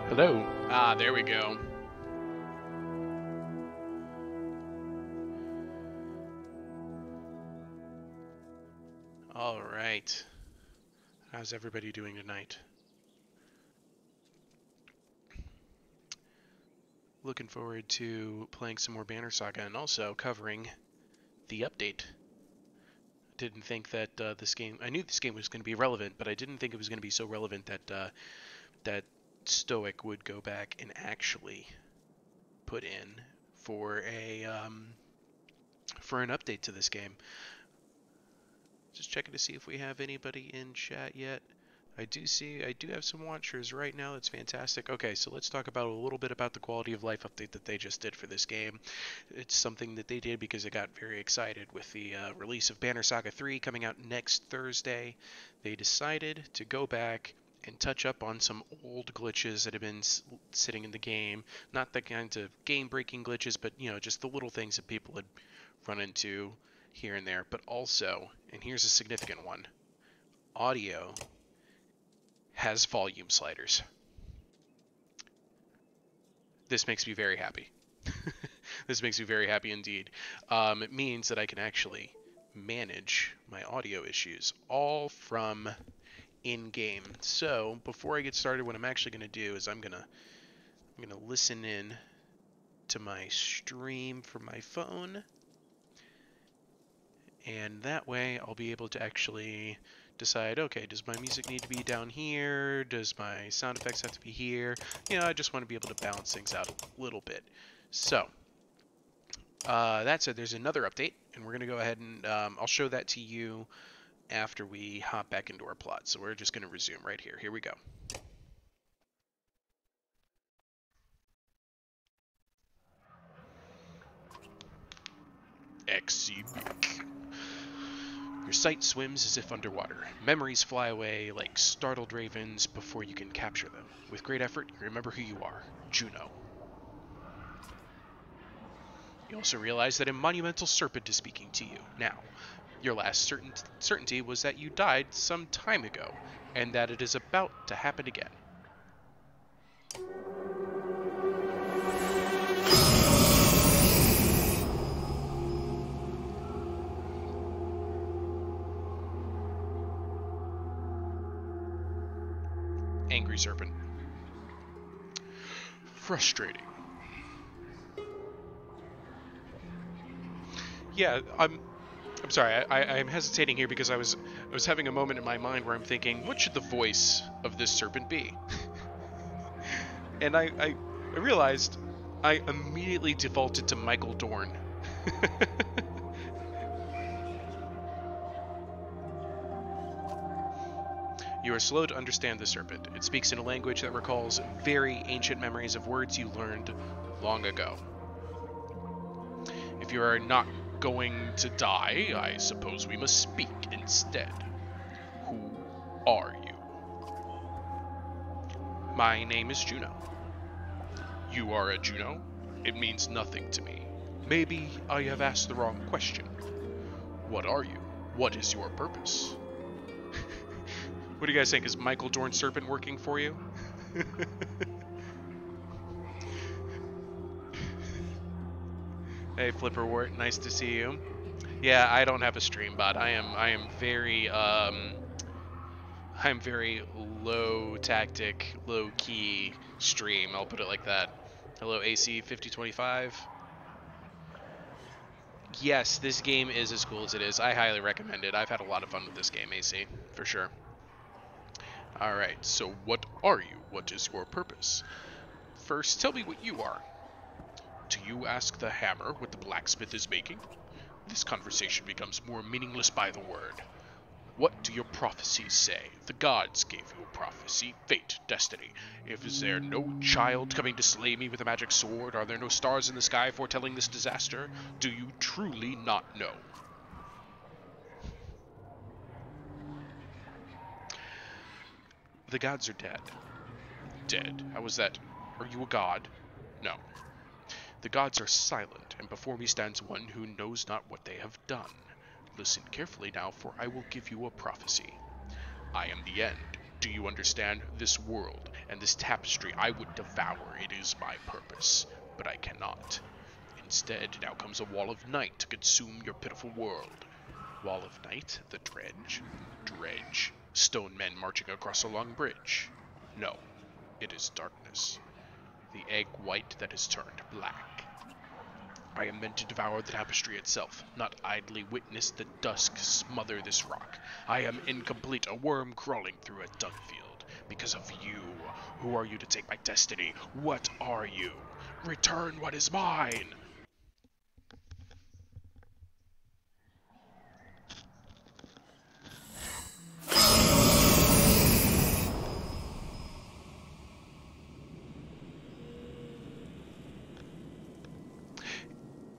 Hello. Ah, there we go. All right. How's everybody doing tonight? Looking forward to playing some more Banner Saga and also covering the update. Didn't think that I knew this game was going to be relevant, but I didn't think it was going to be so relevant that that Stoic would go back and actually put in for an update to this game. Just checking to see if we have anybody in chat yet. I do have some watchers right now. That's fantastic. Okay, so let's talk about a little bit about the quality of life update that they just did for this game. It's something that they did because I got very excited with the release of Banner Saga 3 coming out next Thursday. They decided to go back and touch up on some old glitches that have been sitting in the game. Not the kinds of game-breaking glitches, but just the little things that people had run into here and there. But also, and here's a significant one, audio has volume sliders. This makes me very happy. This makes me very happy indeed. It means that I can actually manage my audio issues all from in-game. So before I get started, what I'm actually going to do is I'm gonna listen in to my stream from my phone, and that way I'll be able to actually decide, okay, does my music need to be down here? Does my sound effects have to be here? I just want to be able to balance things out a little bit. So, that said, there's another update, and we're going to go ahead and I'll show that to you after we hop back into our plot. So we're just going to resume right here. Here we go. XCB. Your sight swims as if underwater. Memories fly away like startled ravens before you can capture them. With great effort, you remember who you are, Juno. You also realize that a monumental serpent is speaking to you. Now, your last certainty was that you died some time ago, and that it is about to happen again. Angry serpent. Frustrating. Yeah, I'm sorry. I'm hesitating here because I was having a moment in my mind where I'm thinking, what should the voice of this serpent be? And I realized I immediately defaulted to Michael Dorn. You are slow to understand the serpent. It speaks in a language that recalls very ancient memories of words you learned long ago. If you are not going to die, I suppose we must speak instead. Who are you? My name is Juno. You are a Juno? It means nothing to me. Maybe I have asked the wrong question. What are you? What is your purpose? What do you guys think? Is Michael Dorn Serpent working for you? Hey, Flipperwort, nice to see you. Yeah, I don't have a stream bot. I am very I'm very low tactic, low key stream. I'll put it like that. Hello, AC 5025. Yes, this game is as cool as it is. I highly recommend it. I've had a lot of fun with this game, AC, for sure. Alright, so what are you? What is your purpose? First, tell me what you are. Do you ask the hammer what the blacksmith is making? This conversation becomes more meaningless by the word. What do your prophecies say? The gods gave you a prophecy, fate, destiny. Is there no child coming to slay me with a magic sword? Are there no stars in the sky foretelling this disaster? Do you truly not know? The gods are dead. Dead? How was that? Are you a god? No. The gods are silent, and before me stands one who knows not what they have done. Listen carefully now, for I will give you a prophecy. I am the end. Do you understand? This world and this tapestry I would devour. It is my purpose, but I cannot. Instead, now comes a wall of night to consume your pitiful world. Wall of night? The dredge? Dredge. Stone men marching across a long bridge. No, it is darkness. The egg white that has turned black. I am meant to devour the tapestry itself, not idly witness the dusk smother this rock. I am incomplete, a worm crawling through a dung field. Because of you. Who are you to take my destiny? What are you? Return what is mine!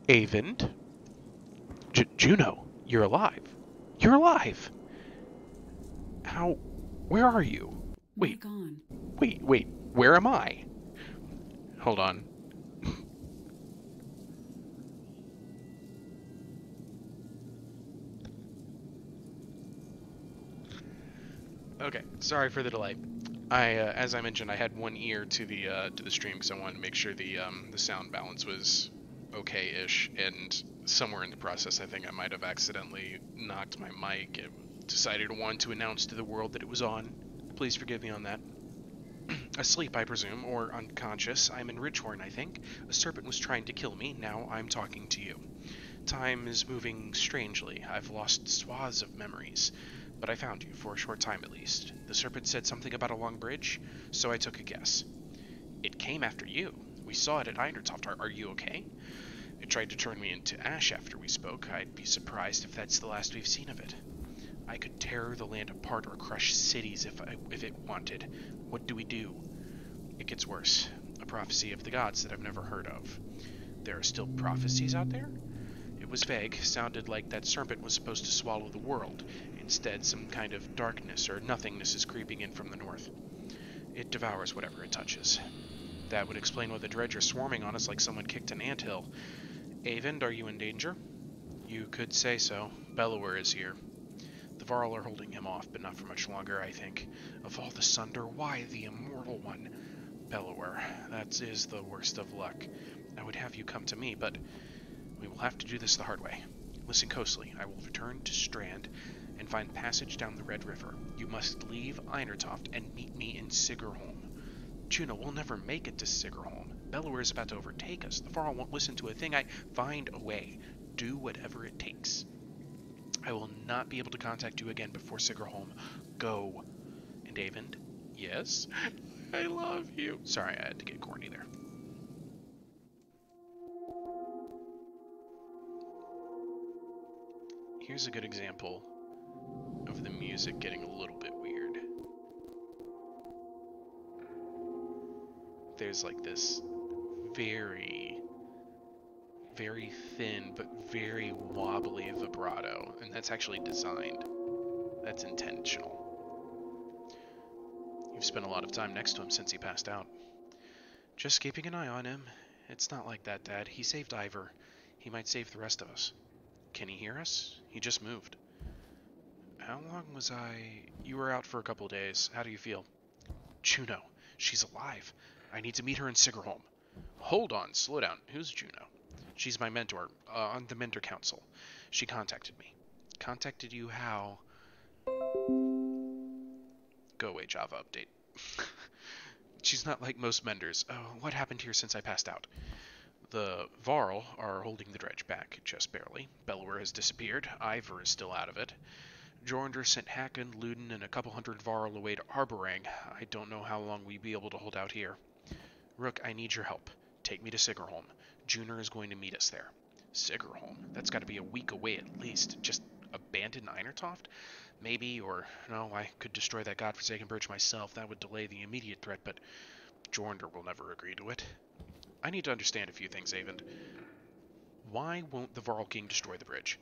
Avend? Juno, you're alive. You're alive! How? Where are you? Wait, Gone. wait, where am I? Hold on. Okay, sorry for the delay. As I mentioned, I had one ear to the stream because I wanted to make sure the sound balance was okay-ish, and somewhere in the process, I think I might have accidentally knocked my mic. It decided it wanted to announce to the world that it was on. Please forgive me on that. Asleep, I presume, or unconscious. I'm in Ridgehorn, I think. A serpent was trying to kill me. Now I'm talking to you. Time is moving strangely. I've lost swaths of memories. But I found you, for a short time at least. The serpent said something about a long bridge, so I took a guess. It came after you. We saw it at Einertoft. Are you okay? It tried to turn me into ash after we spoke. I'd be surprised if that's the last we've seen of it. I could tear the land apart or crush cities if it wanted. What do we do? It gets worse. A prophecy of the gods that I've never heard of. There are still prophecies out there? It was vague, sounded like that serpent was supposed to swallow the world. Instead, some kind of darkness or nothingness is creeping in from the north. It devours whatever it touches. That would explain why the dredge are swarming on us like someone kicked an anthill. Avend, are you in danger? You could say so. Bellower is here. The Varl are holding him off, but not for much longer, I think. Of all the Sunder, why the immortal one? Bellower, that is the worst of luck. I would have you come to me, but we will have to do this the hard way. Listen closely. I will return to Strand and find passage down the Red River. You must leave Einertoft and meet me in Sigerholm. Juno will never make it to Sigerholm. Bellower is about to overtake us. The Varl won't listen to a thing. Find a way. Do whatever it takes. I will not be able to contact you again before Sigerholm. Go. And Avend? Yes? I love you. Sorry, I had to get corny there. Here's a good example of the music getting a little bit weird. There's like this very, very thin but very wobbly vibrato, and that's actually designed. That's intentional. You've spent a lot of time next to him since he passed out. Just keeping an eye on him. It's not like that, Dad. He saved Ivor. He might save the rest of us. Can he hear us? He just moved. How long was I... You were out for a couple days. How do you feel? Juno. She's alive. I need to meet her in Sigerholm. Hold on. Slow down. Who's Juno? She's my mentor, on the Mentor Council. She contacted me. Contacted you how? Go away, Java update. She's not like most menders. Oh, what happened here since I passed out? The Varl are holding the dredge back, just barely. Bellower has disappeared. Ivor is still out of it. Jornder sent Hakon, Luden, and a couple hundred Varl away to Arborang. I don't know how long we'll be able to hold out here. Rook, I need your help. Take me to Sigerholm. Juner is going to meet us there. Sigerholm? That's got to be a week away at least. Just abandon Einertoft? Maybe, or no, I could destroy that godforsaken bridge myself. That would delay the immediate threat, but Jornder will never agree to it. I need to understand a few things, Avend. Why won't the Varl King destroy the bridge?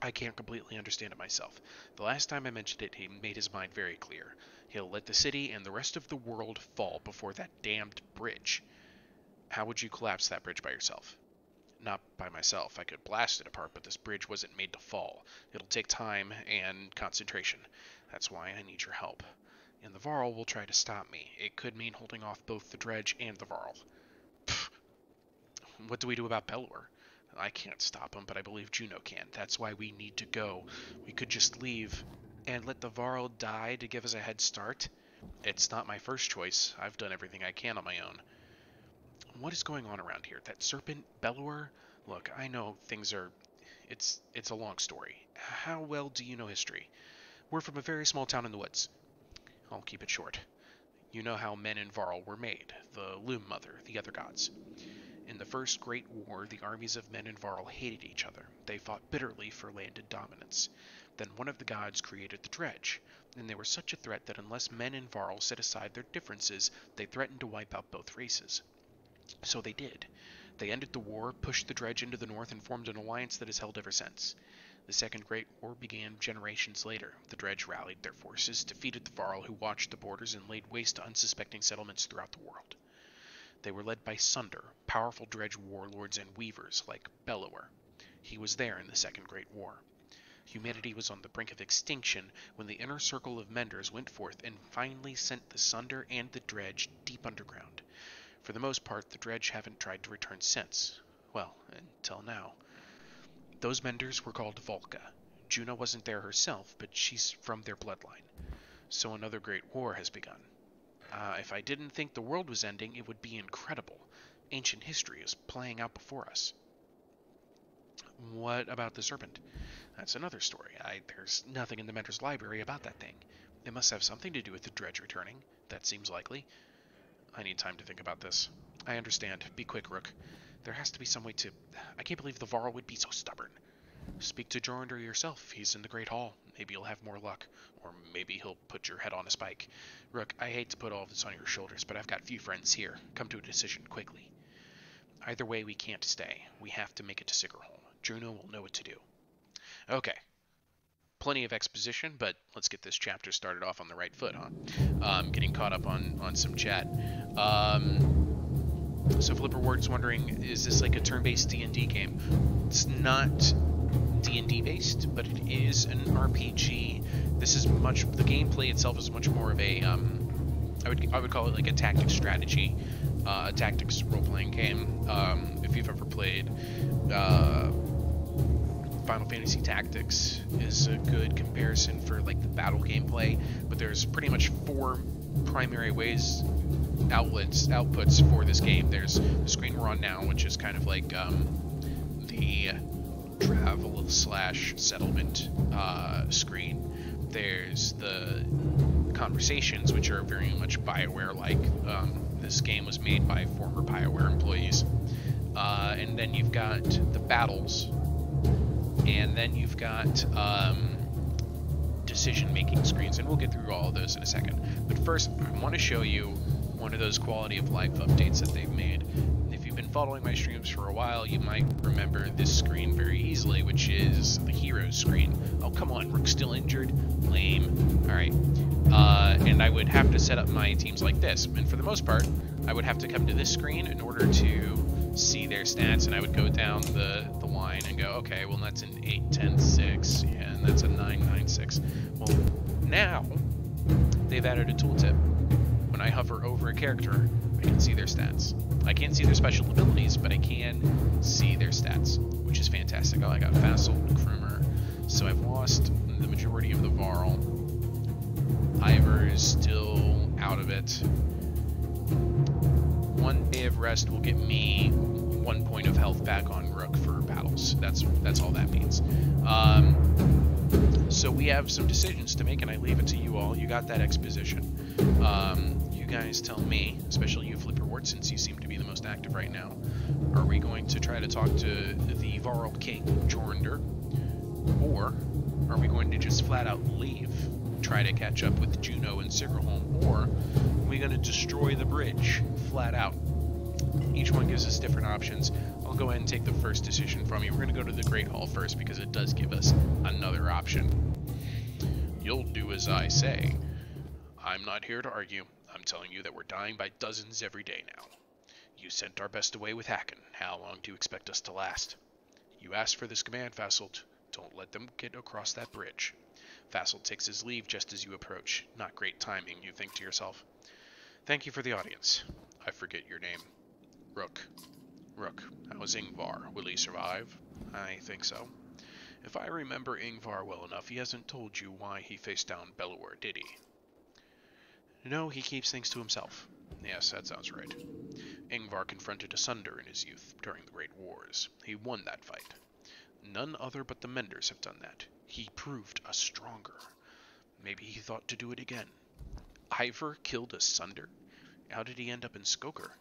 I can't completely understand it myself. The last time I mentioned it, he made his mind very clear. He'll let the city and the rest of the world fall before that damned bridge. How would you collapse that bridge by yourself? Not by myself. I could blast it apart, but this bridge wasn't made to fall. It'll take time and concentration. That's why I need your help. and the Varl will try to stop me. It could mean holding off both the Dredge and the Varl. Pfft. What do we do about Belor? I can't stop him, but I believe Juno can. That's why we need to go. We could just leave and let the Varl die to give us a head start. It's not my first choice. I've done everything I can on my own. What is going on around here? That serpent, Belor? Look, I know things are... It's a long story. How well do you know history? We're from a very small town in the woods. I'll keep it short. You know how men and Varl were made, the Loom Mother, the other gods. In the First Great War, the armies of men and Varl hated each other. They fought bitterly for landed dominance. Then one of the gods created the Dredge, and they were such a threat that unless men and Varl set aside their differences, they threatened to wipe out both races. So they did. They ended the war, pushed the Dredge into the north, and formed an alliance that has held ever since. The Second Great War began generations later. The Dredge rallied their forces, defeated the Varl, who watched the borders and laid waste to unsuspecting settlements throughout the world. They were led by Sunder, powerful Dredge warlords and weavers like Belor. He was there in the Second Great War. Humanity was on the brink of extinction when the inner circle of Menders went forth and finally sent the Sunder and the Dredge deep underground. For the most part, the Dredge haven't tried to return since. Well, until now. Those Menders were called Volca. Juno wasn't there herself, but she's from their bloodline. So another great war has begun. If I didn't think the world was ending, it would be incredible. Ancient history is playing out before us. What about the serpent? That's another story. There's nothing in the Mentor's library about that thing. It must have something to do with the Dredge returning. That seems likely. I need time to think about this. I understand. Be quick, Rook. There has to be some way to... I can't believe the Varl would be so stubborn. Speak to Jornder yourself. He's in the Great Hall. Maybe you'll have more luck. Or maybe he'll put your head on a spike. Rook, I hate to put all this on your shoulders, but I've got few friends here. Come to a decision quickly. Either way, we can't stay. We have to make it to Sigurholm. Juno will know what to do. Okay. Plenty of exposition, but let's get this chapter started off on the right foot, huh? Getting caught up on some chat. So Flipper Ward's wondering, is this like a turn-based D&D game? It's not D&D based, but it is an RPG. This is the gameplay itself is much more of a, I would call it like a tactics strategy, a tactics role-playing game. If you've ever played Final Fantasy Tactics is a good comparison for like the battle gameplay, but there's pretty much 4 primary outputs for this game. There's the screen we're on now, which is kind of like the travel/settlement screen. There's the conversations, which are very much BioWare-like. This game was made by former BioWare employees. And then you've got the battles, and then you've got decision-making screens, and we'll get through all of those in a second. But first, I want to show you one of those quality of life updates that they've made. If you've been following my streams for a while, you might remember this screen very easily, which is the heroes screen. Oh, come on, Rook's still injured? Lame. Alright. And I would have to set up my teams like this. And for the most part, I would have to come to this screen in order to see their stats, and I would go down the line and go, okay, well, that's an 8, 10, 6, yeah, and that's a 9, 9, 6. Well, now they've added a tooltip. When I hover over a character, I can see their stats. I can't see their special abilities, but I can see their stats, which is fantastic. Oh, I got Vassal and Krumer, so I've lost the majority of the Varl. Ivor is still out of it. 1 day of rest will get me 1 point of health back on Rook for battles. That's all that means. So we have some decisions to make, and I leave it to you all. You got that exposition. You guys tell me, especially you, Flipper Ward, since you seem to be the most active right now. Are we going to try to talk to the Varl King, Jornder, or are we going to just flat out leave, try to catch up with Juno and Sigurholm, or are we going to destroy the bridge flat out? Each one gives us different options. I'll go ahead and take the first decision from you. We're going to go to the Great Hall first because it does give us another option. You'll do as I say. I'm not here to argue. I'm telling you that we're dying by dozens every day now. You sent our best away with Hacken. How long do you expect us to last? You asked for this command, Vassal. Don't let them get across that bridge. Vassal takes his leave just as you approach. Not great timing, you think to yourself. Thank you for the audience. I forget your name. Rook. Rook, how's Ingvar? Will he survive? I think so. If I remember Ingvar well enough, he hasn't told you why he faced down Belor, did he? No, he keeps things to himself. Yes, that sounds right. Ingvar confronted Asunder in his youth during the Great Wars. He won that fight. None other but the Menders have done that. He proved us stronger. Maybe he thought to do it again. Ivor killed Asunder? How did he end up in Skoker?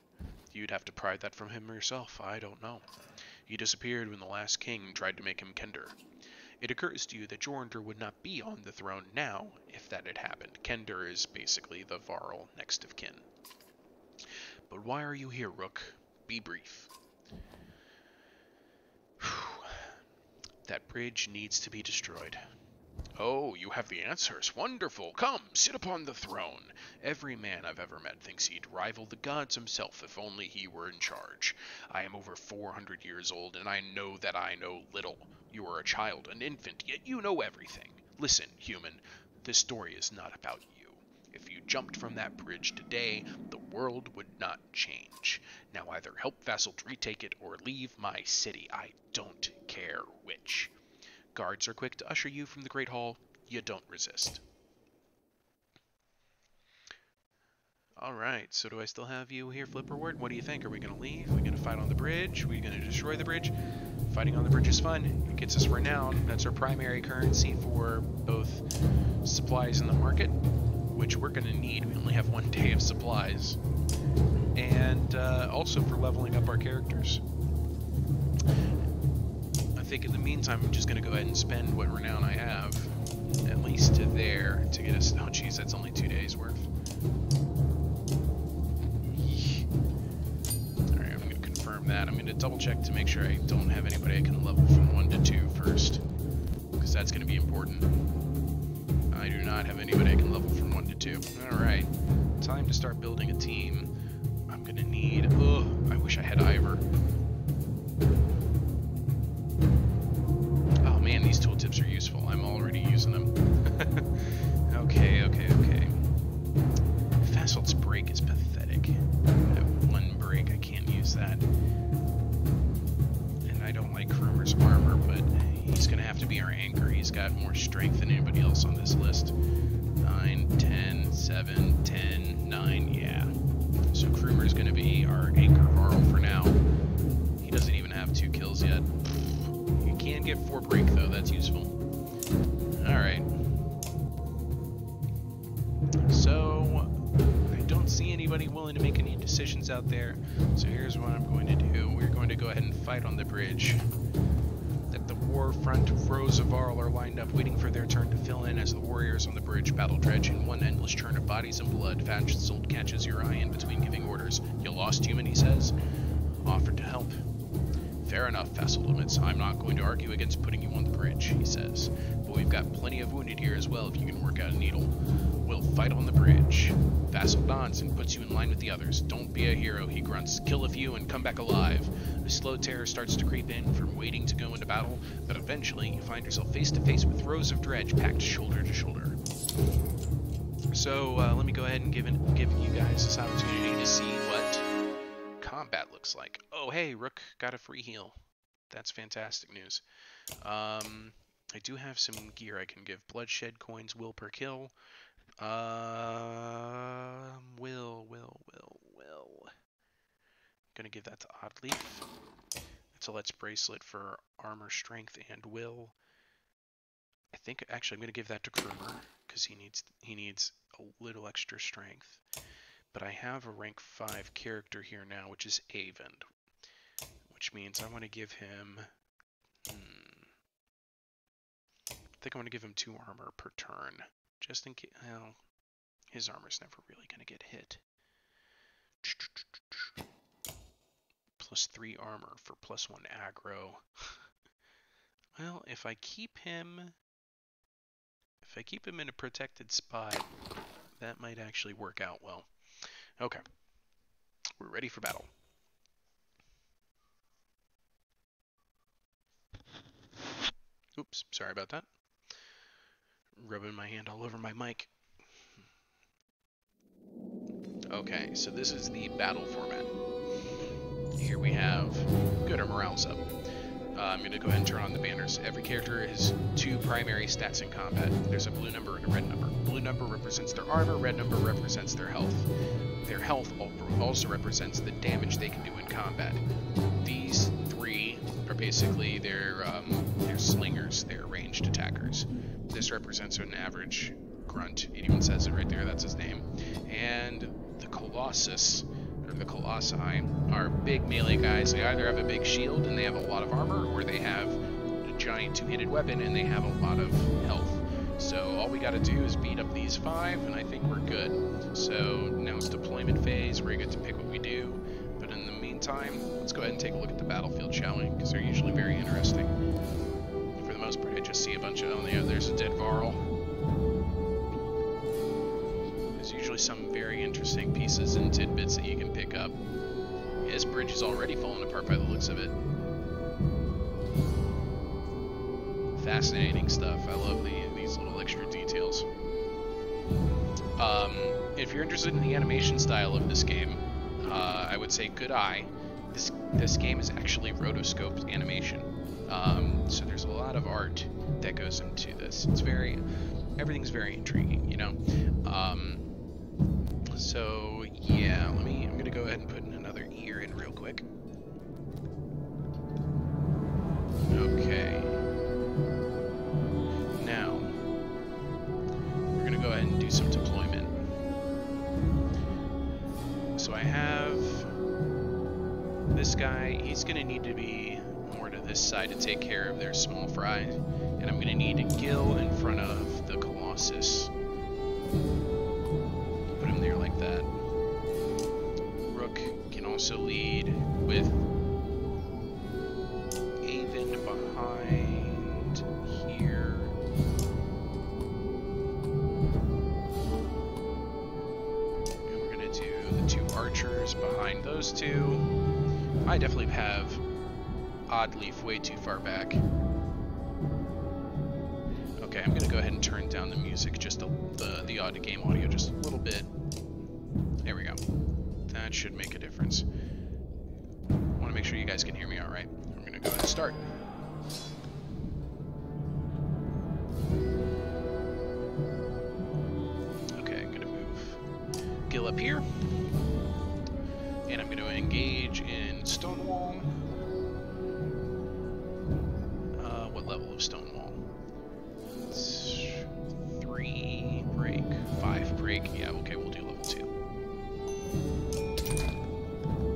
You'd have to pry that from him yourself. I don't know. He disappeared when the last king tried to make him Kender. It occurs to you that Jornder would not be on the throne now if that had happened. Kender is basically the Varl next of kin. But why are you here, Rook? Be brief. That bridge needs to be destroyed. Oh, you have the answers. Wonderful. Come, sit upon the throne. Every man I've ever met thinks he'd rival the gods himself if only he were in charge. I am over 400 years old, and I know that I know little. You are a child, an infant, yet you know everything. Listen, human, this story is not about you. If you jumped from that bridge today, the world would not change. Now either help Vassal retake it or leave my city. I don't care which. Guards are quick to usher you from the Great Hall. You don't resist. Alright, so do I still have you here, Flipperwort? What do you think? Are we going to leave? Are we going to fight on the bridge? Are we going to destroy the bridge? Fighting on the bridge is fun. It gets us renown. That's our primary currency for both supplies in the market, which we're going to need. We only have 1 day of supplies. And also for leveling up our characters. I think in the meantime, I'm just going to go ahead and spend what renown I have, at least to there, to get us... Oh, geez, that's only 2 days worth. Alright, I'm going to confirm that. I'm going to double check to make sure I don't have anybody I can level from 1 to 2 first, because that's going to be important. I do not have anybody I can level from 1 to 2. Alright, time to start building a team. I'm going to need... Oh, I wish I had Ivor. Man, these tooltips are useful. I'm already using them. Okay. Vassal's break is pathetic. I have 1 break, I can't use that. And I don't like Krumer's armor, but he's going to have to be our anchor. He's got more strength than anybody else on this list. 9, 10, 7, 10, 9, yeah. So Krumer's going to be our anchor Varl for now. He doesn't even have 2 kills yet. Can get 4 break though, that's useful. Alright. So, I don't see anybody willing to make any decisions out there, so here's what I'm going to do. We're going to go ahead and fight on the bridge. At the war front, rows of Varl are lined up, waiting for their turn to fill in as the warriors on the bridge battle dredge in one endless churn of bodies and blood. Vassal catches your eye in between giving orders. You lost, human, he says. Offered to help. Fair enough, Vassal limits. I'm not going to argue against putting you on the bridge, he says. But we've got plenty of wounded here as well if you can work out a needle. We'll fight on the bridge. Vassal nods and puts you in line with the others. Don't be a hero, he grunts. Kill a few and come back alive. A slow terror starts to creep in from waiting to go into battle, but eventually you find yourself face to face with rows of dredge packed shoulder to shoulder. So let me go ahead and give you guys this opportunity to see what combat looks like. Oh, hey, Rook got a free heal. That's fantastic news. I do have some gear I can give. Bloodshed coins, will per kill. Will. Gonna give that to Oddleaf. It's a Let's Bracelet for armor, strength, and will. I think actually I'm gonna give that to Krumer because he needs a little extra strength. But I have a rank 5 character here now, which is Avend, which means I want to give him. I think I want to give him 2 armor per turn, just in case. Well, his armor's never really going to get hit. Plus 3 armor for plus 1 aggro. Well, if I keep him in a protected spot, that might actually work out well. Okay, we're ready for battle. Oops, sorry about that. rubbing my hand all over my mic. Okay, so this is the battle format. Here we have... Good, our morale's up. I'm going to go ahead and turn on the banners. Every character has 2 primary stats in combat. There's a blue number and a red number. Blue number represents their armor, red number represents their health. Their health also represents the damage they can do in combat. These 3 are basically their slingers, their ranged attackers. This represents an average grunt. It even says it right there, that's his name. And the Colossus, or the Colossi, are big melee guys. They either have a big shield and they have a lot of armor, or they have a giant 2-handed weapon and they have a lot of health. So all we gotta do is beat up these 5, and I think we're good. So now it's deployment phase, where you get to pick what we do. But in the meantime, let's go ahead and take a look at the battlefield, shall we? Because they're usually very interesting. For the most part, I just see a bunch of... Oh, yeah, there's a dead Varl. There's usually some very interesting pieces and tidbits that you can pick up. Yeah, this bridge is already falling apart by the looks of it. Fascinating stuff. I love these little extra details. If you're interested in the animation style of this game, I would say good eye. This game is actually rotoscoped animation. So there's a lot of art that goes into this. Everything's very intriguing, you know? So yeah, I'm gonna go ahead and put in another ear in real quick. Okay. Now, we're gonna go ahead and do some deployment. So I have this guy. He's gonna need to be more to this side to take care of their small fry, and I'm gonna need a Gil in front of the Colossus. Put him there like that. Rook can also lead with Avon behind here. And we're gonna do the 2 archers behind those 2. I definitely have Oddleaf way too far back. Okay, I'm gonna go ahead and turn down the music, just the audio game audio just a little bit. There we go. That should make a difference. I want to make sure you guys can hear me all right. I'm gonna go ahead and start. Okay, I'm gonna move Gil up here, and I'm gonna engage in Stonewall. What level of Stonewall? It's 3 break, 5 break. Yeah, okay, we'll do level 2.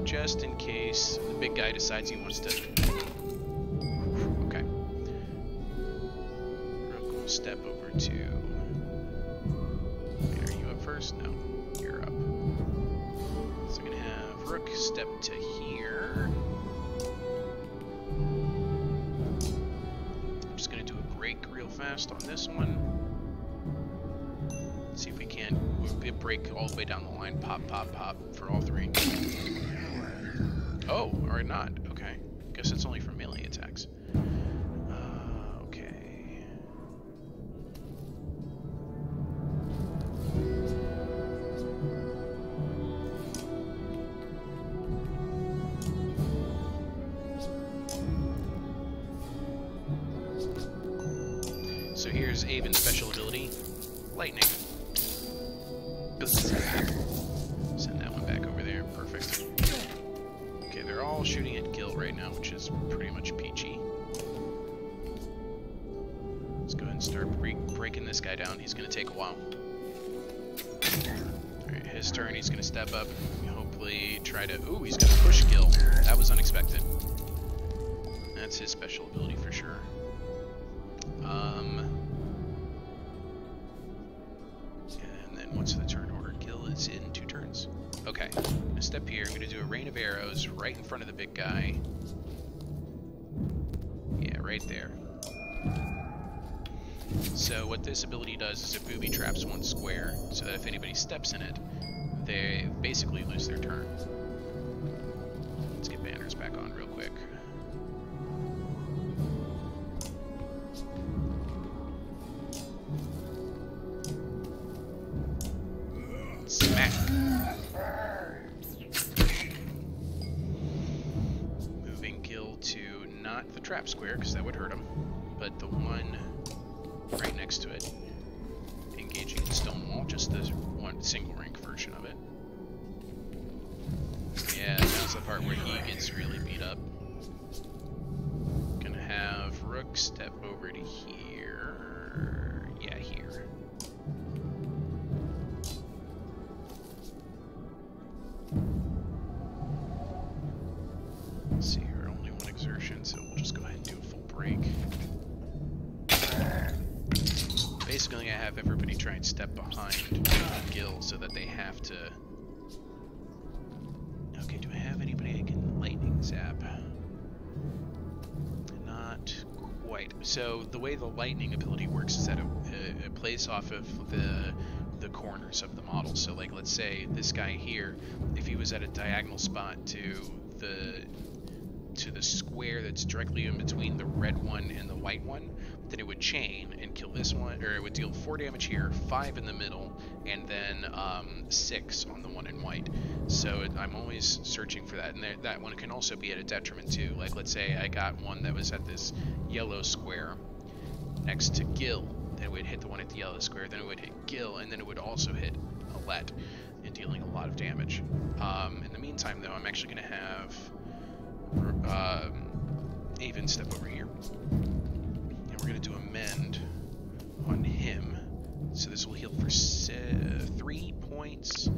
Just in case the big guy decides he wants to... Okay. We'll step over to... Wait, are you up first? No, you're up. So I'm gonna have Rook step to here. I'm just gonna do a break real fast on this one. See if we can break all the way down the line. Pop, pop, pop for all 3. Oh, or not. Okay. Guess it's only for melee attacks. Okay. So here's Avon's special ability, Lightning. Send that one back over there. Perfect. Okay, they're all shooting at Gil right now, which is pretty much peachy. Let's go ahead and start breaking this guy down. He's going to take a while. Alright, his turn. He's going to step up. Hopefully try to... Ooh, he's going to push Gil. That was unexpected. That's his special ability for sure. And then what's the turn order? Gil is in 2 turns. Okay, I'm going to step here. I'm going to do a rain of arrows right in front of the big guy. Yeah, right there. So what this ability does is it booby traps 1 square, so that if anybody steps in it, they basically lose their turn. Let's get banners back on real quick. Moving Gil to not the trap square, because that would hurt him, but the one right next to it. Engaging the stone wall, just the one single rank version of it. Yeah, that's the part where he gets really beat up. Gonna have Rook step over to here. Yeah, here. Let's see here, only one exertion, so we'll just go ahead and do a full break. Basically, I have everybody try and step behind Gil so that they have to... Okay, do I have anybody I can lightning zap? Not quite. So the way the lightning ability works is that it plays off of the corners of the model. So like, let's say this guy here, if he was at a diagonal spot to the square that's directly in between the red one and the white one, then it would chain and kill this one, or it would deal 4 damage here, 5 in the middle, and then 6 on the one in white. So I'm always searching for that, and that one can also be at a detriment too. Like, let's say I got one that was at this yellow square next to Gil, then it would hit the one at the yellow square, then it would hit Gil, and then it would also hit Alette, and dealing a lot of damage. In the meantime, though, I'm actually going to have Avon step over here, and we're going to do a mend on him. So this will heal for 3 points,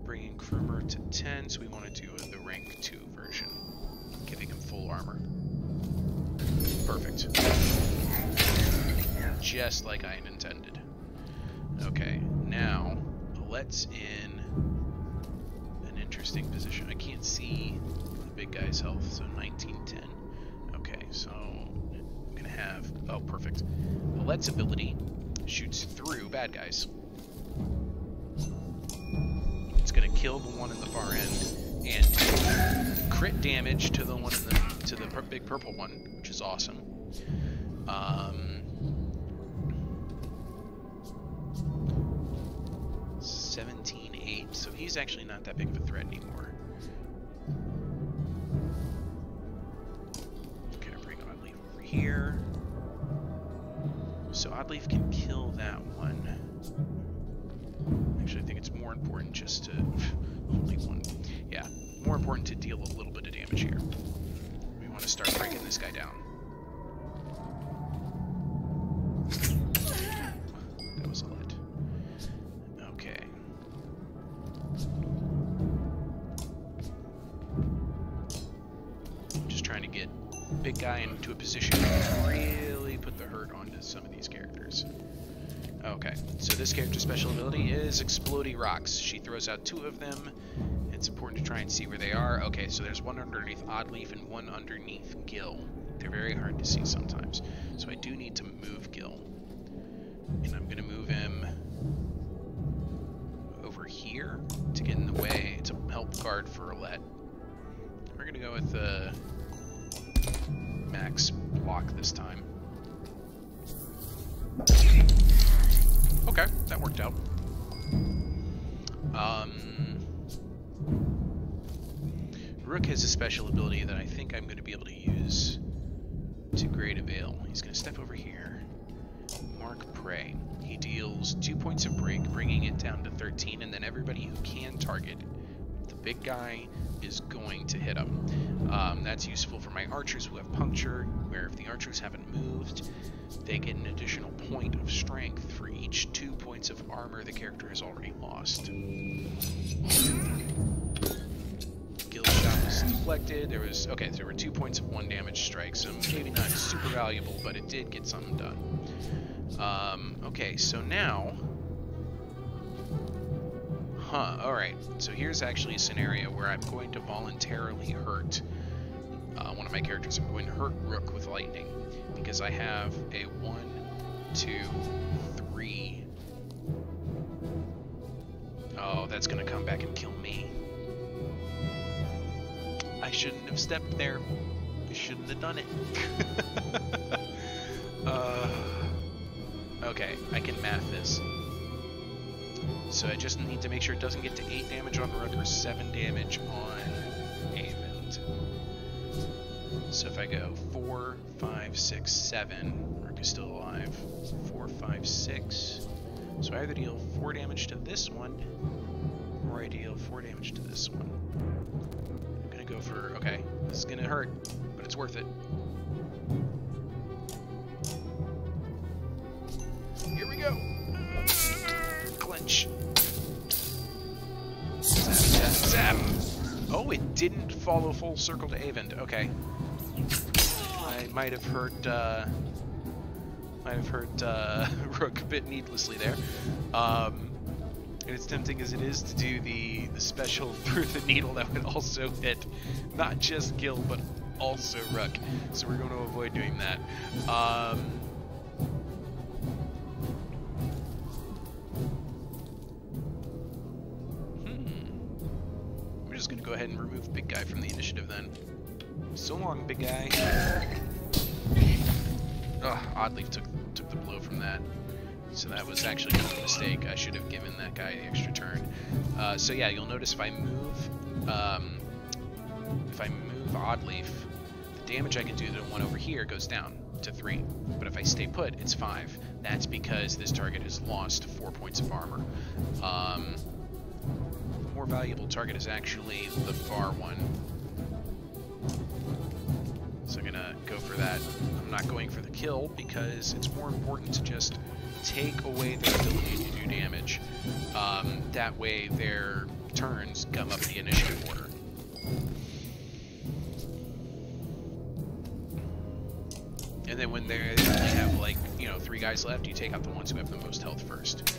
bringing Krumer to 10. So we want to do the rank 2 version, giving him full armor. Perfect. Just like I had intended. Okay, now let's in an interesting position. I can't see the big guy's health, so 1910. Okay, so I'm gonna have, oh perfect. Alette's ability shoots through bad guys. It's gonna kill the one in the far end and crit damage to the one in the big purple one, which is awesome. 17-8, so he's actually not that big of a threat anymore. Gonna bring Oddleaf over here. So Oddleaf can kill that one. Actually, I think it's more important just to... only one. Yeah, more important to deal a little bit of damage here. We want to start breaking this guy down. That was Alette. Okay. Just trying to get big guy into a position to really put the hurt onto some of these characters. Okay, so this character's special ability is Explodey Rocks. She throws out 2 of them. It's important to try and see where they are. Okay, so there's one underneath Oddleaf and one underneath Gil. They're very hard to see sometimes. So I do need to move Gil. And I'm going to move him over here to get in the way to help guard for Alette. We're going to go with max block this time. Okay, that worked out. Rook has a special ability that I think I'm going to be able to use to great avail. He's going to step over here, mark prey. He deals 2 points of break, bringing it down to 13, and then everybody who can target the big guy is going to hit him. That's useful for my archers who have puncture, where if the archers haven't moved, they get an additional point of strength for each 2 points of armor the character has already lost. Gil's shot was deflected. There were 2 points of 1 damage strike, so maybe not super valuable, but it did get something done. Okay, so now... alright. So here's actually a scenario where I'm going to voluntarily hurt one of my characters. I'm going to hurt Rook with lightning, because I have a 1, 2, 3... Oh, that's going to come back and kill me. I shouldn't have stepped there. I shouldn't have done it. Okay, I can math this. So I just need to make sure it doesn't get to 8 damage on Rook or 7 damage on Avent. So if I go 4, 5, 6, 7, Rook is still alive. 4, 5, 6. So I either deal 4 damage to this one, or I deal 4 damage to this one. I'm gonna go for, okay, this is gonna hurt, but it's worth it. Here we go. Clench. Zap, zap, zap. Oh, it didn't follow full circle to Avent. Okay. I might have hurt Rook a bit needlessly there. And as tempting as it is to do the special through the needle that would also hit not just Gil, but also Rook. So we're going to avoid doing that. We're just going to go ahead and remove Big Guy from the initiative then. So long, Big Guy. Oh, Oddleaf took the blow from that. So that was actually a mistake. I should have given that guy the extra turn. So yeah, you'll notice if I move Oddleaf, the damage I can do to the one over here goes down to 3. But if I stay put, it's 5. That's because this target has lost 4 points of armor. The more valuable target is actually the far one. So I'm gonna go for that. I'm not going for the kill because it's more important to just take away their ability to do damage. That way their turns come up the initiative order. And then when they only have, like, 3 guys left, you take out the ones who have the most health first.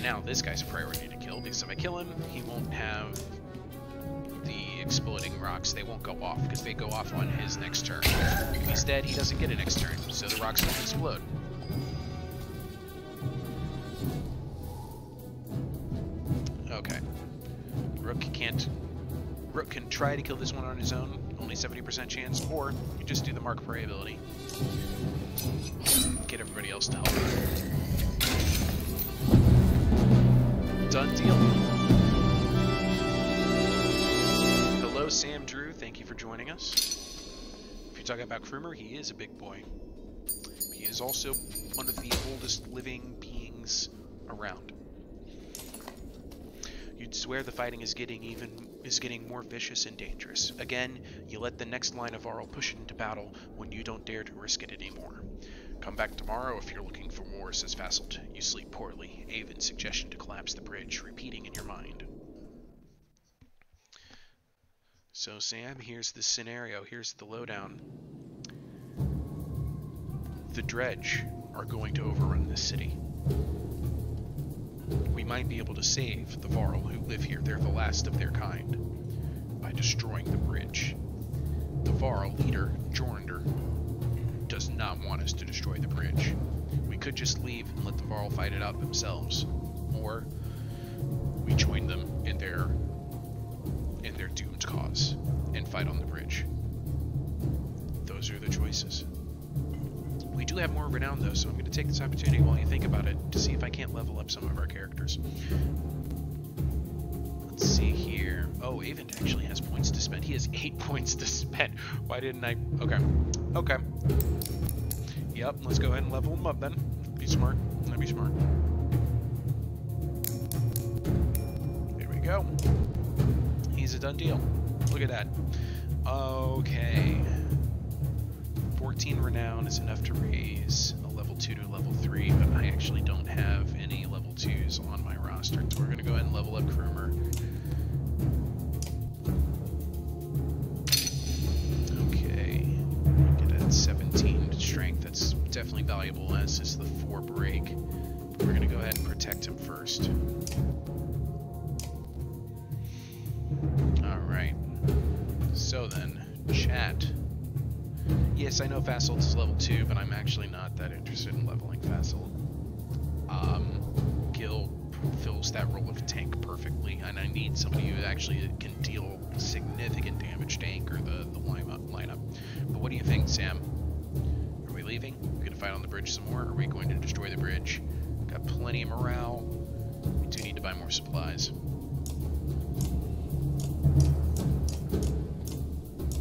Now this guy's a priority to kill, because if I kill him, he won't have the exploding rocks. They won't go off, because they go off on his next turn. If he's dead, he doesn't get a next turn, so the rocks don't explode. Okay. Rook can try to kill this one on his own, only 70% chance, or you just do the Mark Prey ability. Get everybody else to help. Done deal. Hello, Sam Drew. Thank you for joining us. If you're talking about Krumer, he is a big boy. He is also one of the oldest living beings around. You'd swear the fighting is getting more vicious and dangerous. Again, you let the next line of Varl push into battle when you don't dare to risk it anymore. Come back tomorrow if you're looking for more, says Fasselt. You sleep poorly. Avon's suggestion to collapse the bridge, repeating in your mind. So Sam, here's the scenario. Here's the lowdown. The Dredge are going to overrun this city. We might be able to save the Varl who live here. They're the last of their kind. By destroying the bridge. The Varl leader, Jornder, does not want us to destroy the bridge. We could just leave and let the Varl fight it out themselves. Or we join them in their doomed cause and fight on the bridge. Those are the choices. We do have more renown though, so I'm going to take this opportunity while you think about it to see if I can't level up some of our characters. Let's see here. Oh, Avent actually has points to spend. He has 8 points to spend. Why didn't I? Okay. Okay. Yep, let's go ahead and level him up then. Be smart. Be smart. There we go. He's a done deal. Look at that. Okay. 14 renown is enough to raise a level 2 to level 3, but I actually don't have any level 2s on my roster, so we're going to go ahead and level up Krumer. Okay, get at 17 strength. That's definitely valuable, as is the 4 break. We're going to go ahead and protect him first. Alright, so then, chat. Yes, I know Fasselt is level 2, but I'm actually not that interested in leveling Fasselt. Gil fills that role of tank perfectly, and I need somebody who actually can deal significant damage to anchor the lineup. But what do you think, Sam? Are we leaving? Are we going to fight on the bridge some more? Are we going to destroy the bridge? Got plenty of morale. We do need to buy more supplies.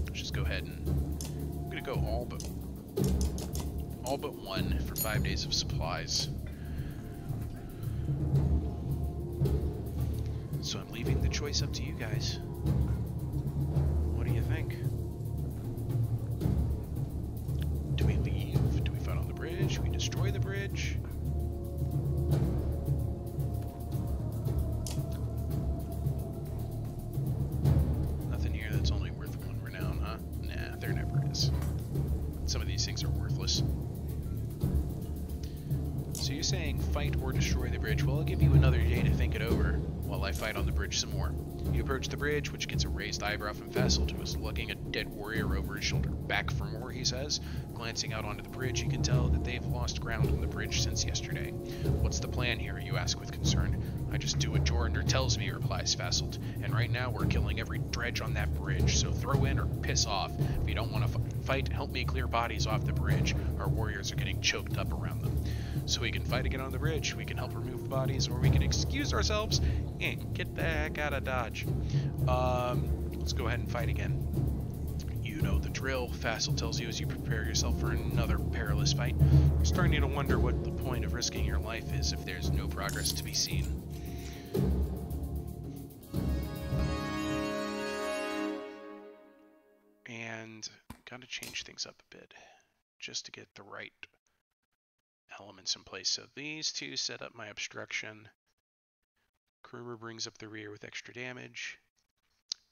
Let's just go ahead and... I'm going to go all but one for 5 days of supplies. So I'm leaving the choice up to you guys. What do you think? Do we leave? Do we fight on the bridge? Do we destroy the bridge? Nothing here that's only worth 1 renown, huh? Nah, there never is. Some of these things are worthless. So you're saying fight or destroy the bridge? Well, I'll give you another day to think it over while I fight on the bridge some more. You approach the bridge, which gets a raised eyebrow from Fassel, who is lugging a dead warrior over his shoulder. Back for more, he says. Glancing out onto the bridge, you can tell that they've lost ground on the bridge since yesterday. What's the plan here, you ask with concern. I just do what Jordander tells me, replies Fasselt. And right now we're killing every dredge on that bridge, so throw in or piss off. If you don't want to fight, help me clear bodies off the bridge. Our warriors are getting choked up around them. So we can fight again on the bridge, we can help remove bodies, or we can excuse ourselves and get the heck out of Dodge. Let's go ahead and fight again. You know the drill, Fassel tells you as you prepare yourself for another perilous fight. You're starting to wonder what the point of risking your life is if there's no progress to be seen. And gotta change things up a bit just to get the right elements in place. So these two set up my obstruction. Krumer brings up the rear with extra damage.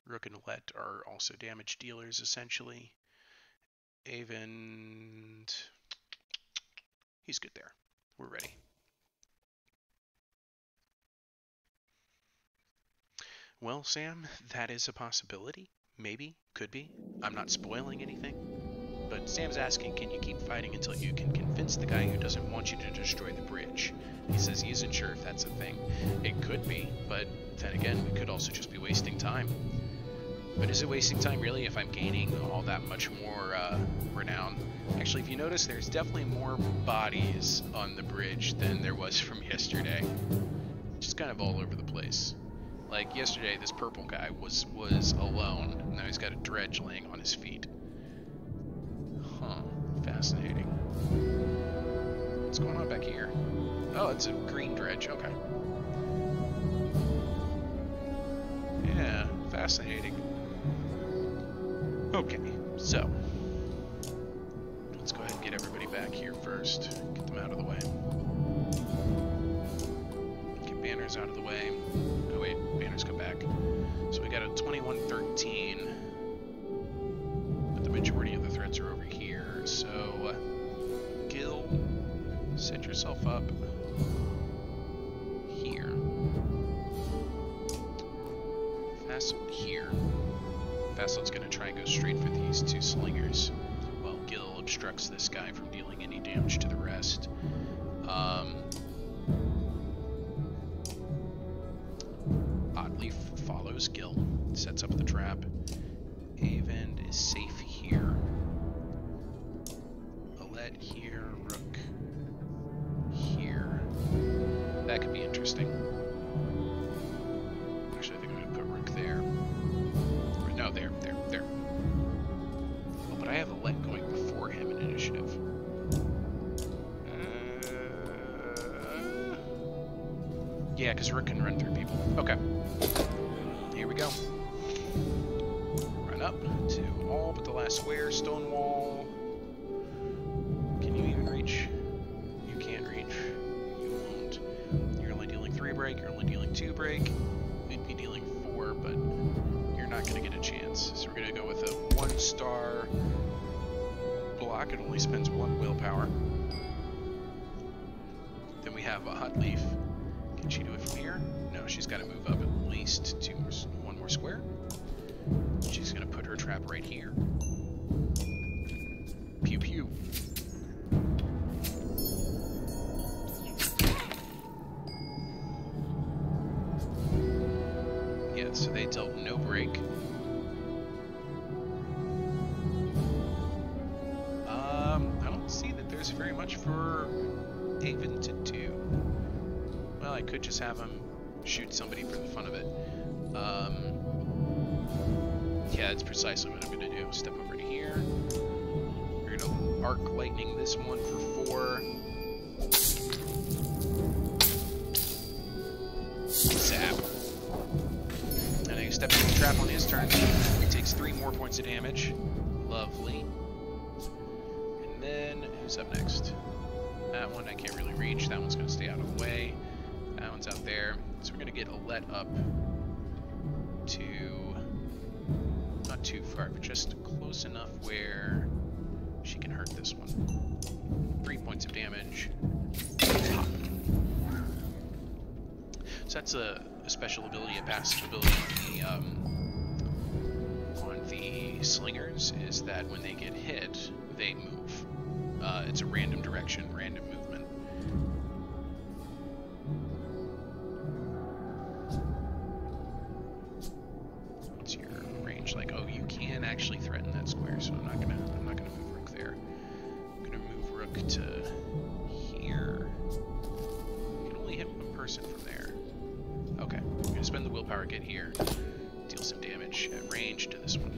Rook and Let are also damage dealers, essentially. Avon... he's good there. We're ready. Well, Sam, that is a possibility. Maybe. Could be. I'm not spoiling anything. But Sam's asking, can you keep fighting until you can convince the guy who doesn't want you to destroy the bridge? He says he isn't sure if that's a thing. It could be, but then again, we could also just be wasting time. But is it wasting time, really, if I'm gaining all that much more renown? Actually, if you notice, there's definitely more bodies on the bridge than there was from yesterday. Just kind of all over the place. Like, yesterday, this purple guy was alone. Now he's got a dredge laying on his feet. Huh. Fascinating. What's going on back here? Oh, it's a green dredge. Okay. Yeah, fascinating. Okay, so let's go ahead and get everybody back here first. Get them out of the way. Get banners out of the way. Oh wait, banners come back. So we got a 21-13. But the majority of the threats are over here. So, Gil, set yourself up here. Fassel here. Fassel's going to try and go straight for these two slingers, while Gil obstructs this guy from dealing any damage to the rest. Oddleaf follows Gil, sets up the trap. Avon is safe here. Alette here, Rook here. That could be interesting. Actually, I think I'm going to put Rook there. No, there. Oh, but I have Alette going before him in initiative. Yeah, because Rook can run through people. Okay. Here we go. Run up to all but the last square. Stone wall. Can you even reach? You can't reach. You won't. You're only dealing 3 break. You're only dealing 2 break. We'd be dealing 4, but you're not going to get a chance. So we're going to go with a 1-star block. It only spends 1 willpower. Then we have a Hot Leaf. Can she do it from here? No, she's got to move up at least 1 more square. She's going to put her trap right here. Pew pew. Yeah, so they dealt no break. I don't see that there's very much for Avon to do. Well, I could just have him shoot somebody for the fun of it. Yeah, that's precisely what I'm going to do. Step over to here. We're going to arc lightning this one for 4. Zap. And I step into the trap on his turn. He takes 3 more points of damage. Lovely. And then, who's up next? That one I can't really reach. That one's going to stay out of the way. That one's out there. So we're going to get Alette up to... not too far, but just close enough where she can hurt this one. 3 points of damage. Pop. So that's a special ability, a passive ability on the slingers, is that when they get hit, they move. It's a random direction, random movement. What's your range like? Oh, you can actually threaten that square, so I'm not gonna move Rook there. I'm gonna move Rook to here. You can only hit one person from there. Okay, I'm gonna spend the willpower, get here, deal some damage at range to this one.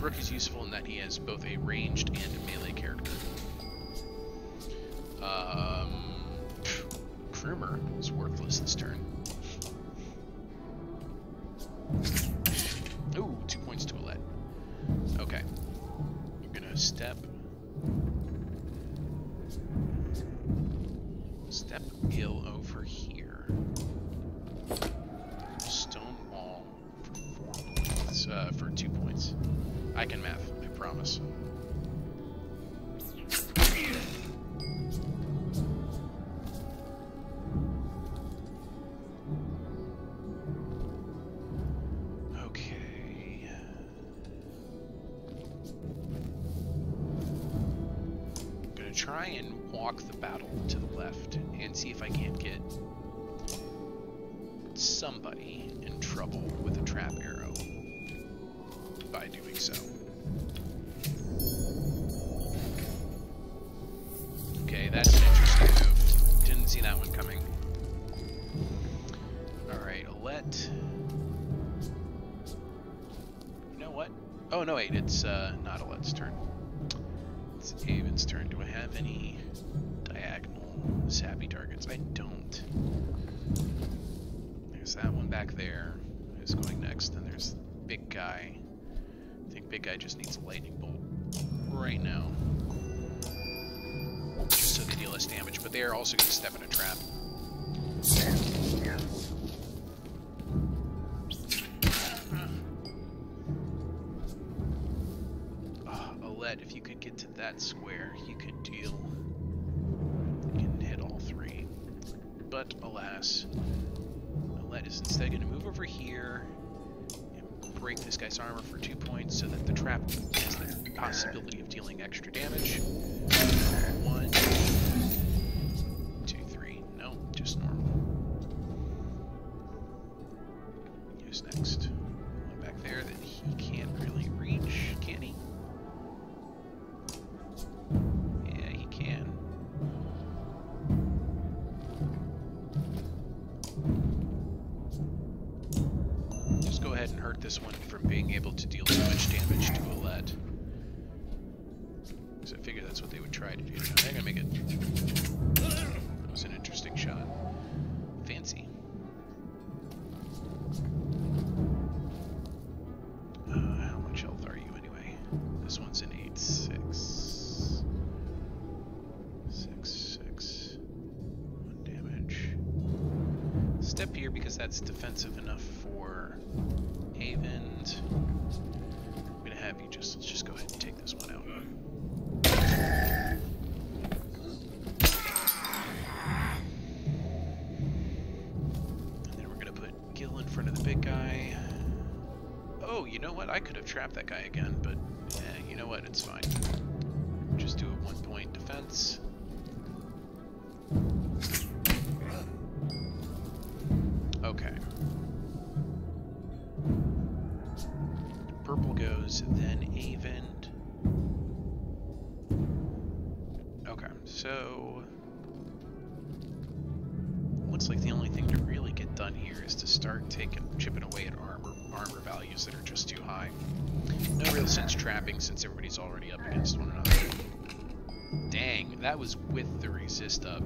Rook is useful in that he has both a ranged and a melee character. Krumer is worthless this turn. Ooh, 2 points to Alette. Okay. I'm gonna step Gil over here. Stone wall for 4 points, for 2 points. I can math, I promise. Okay. I'm gonna try and walk the battle to the left and see if I can't get somebody in trouble with a trap arrow by doing so. Okay, that's an interesting move. Didn't see that one coming. Alright, Alette. You know what? Oh, no, wait, it's not Alette's turn. It's Avon's turn. Do I have any diagonal sappy targets? I don't. There's that one back there. Who's going next? And there's big guy. I think big guy just needs a lightning bolt right now. Just so they deal less damage, but they are also going to step in a trap. Alette, if you could get to that square, you could deal... you can hit all 3. But, alas, Alette is instead going to move over here and break this guy's armor for 2 points so that the trap has the possibility of dealing extra damage. 1, 2, 3. No, just normal. Who's next? One back there that he can't really reach, can he? Yeah, he can. Just go ahead and hurt this one from being able to deal too much damage to Alette. Because I figure that's what they would try to do. Now they're gonna make it. That was an interesting shot. Fancy. How much health are you anyway? This one's an 8, 6. 6, 6. 1 damage. Step here because that's defensive enough for Haven. I'm gonna have you let's just go ahead and take this one out. And then we're gonna put Gil in front of the big guy. Oh, you know what? I could have trapped that guy again, but you know what? It's fine. Just do a 1-point defense. Okay. Purple goes, then Avon. Okay, so looks like the only thing to really get done here is to start chipping away at armor values that are just too high. No real sense trapping since everybody's already up against one another. Dang, that was with the resist up.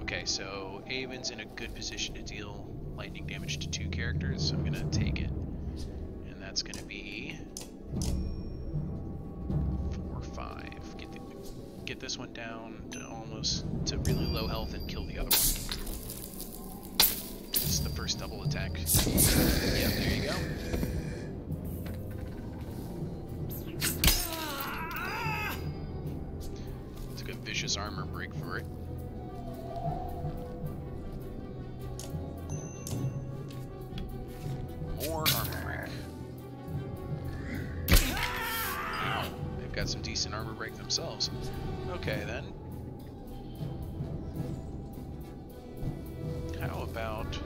Okay, so Avon's in a good position to deal lightning damage to 2 characters, so I'm gonna take it. And that's gonna be 4, 5. Get this one down to almost to really low health and kill the other one. It's the first double attack. Yeah, there you go. Took a vicious armor break for it. More armor break. Wow, they've got some decent armor break themselves. Okay then. How about...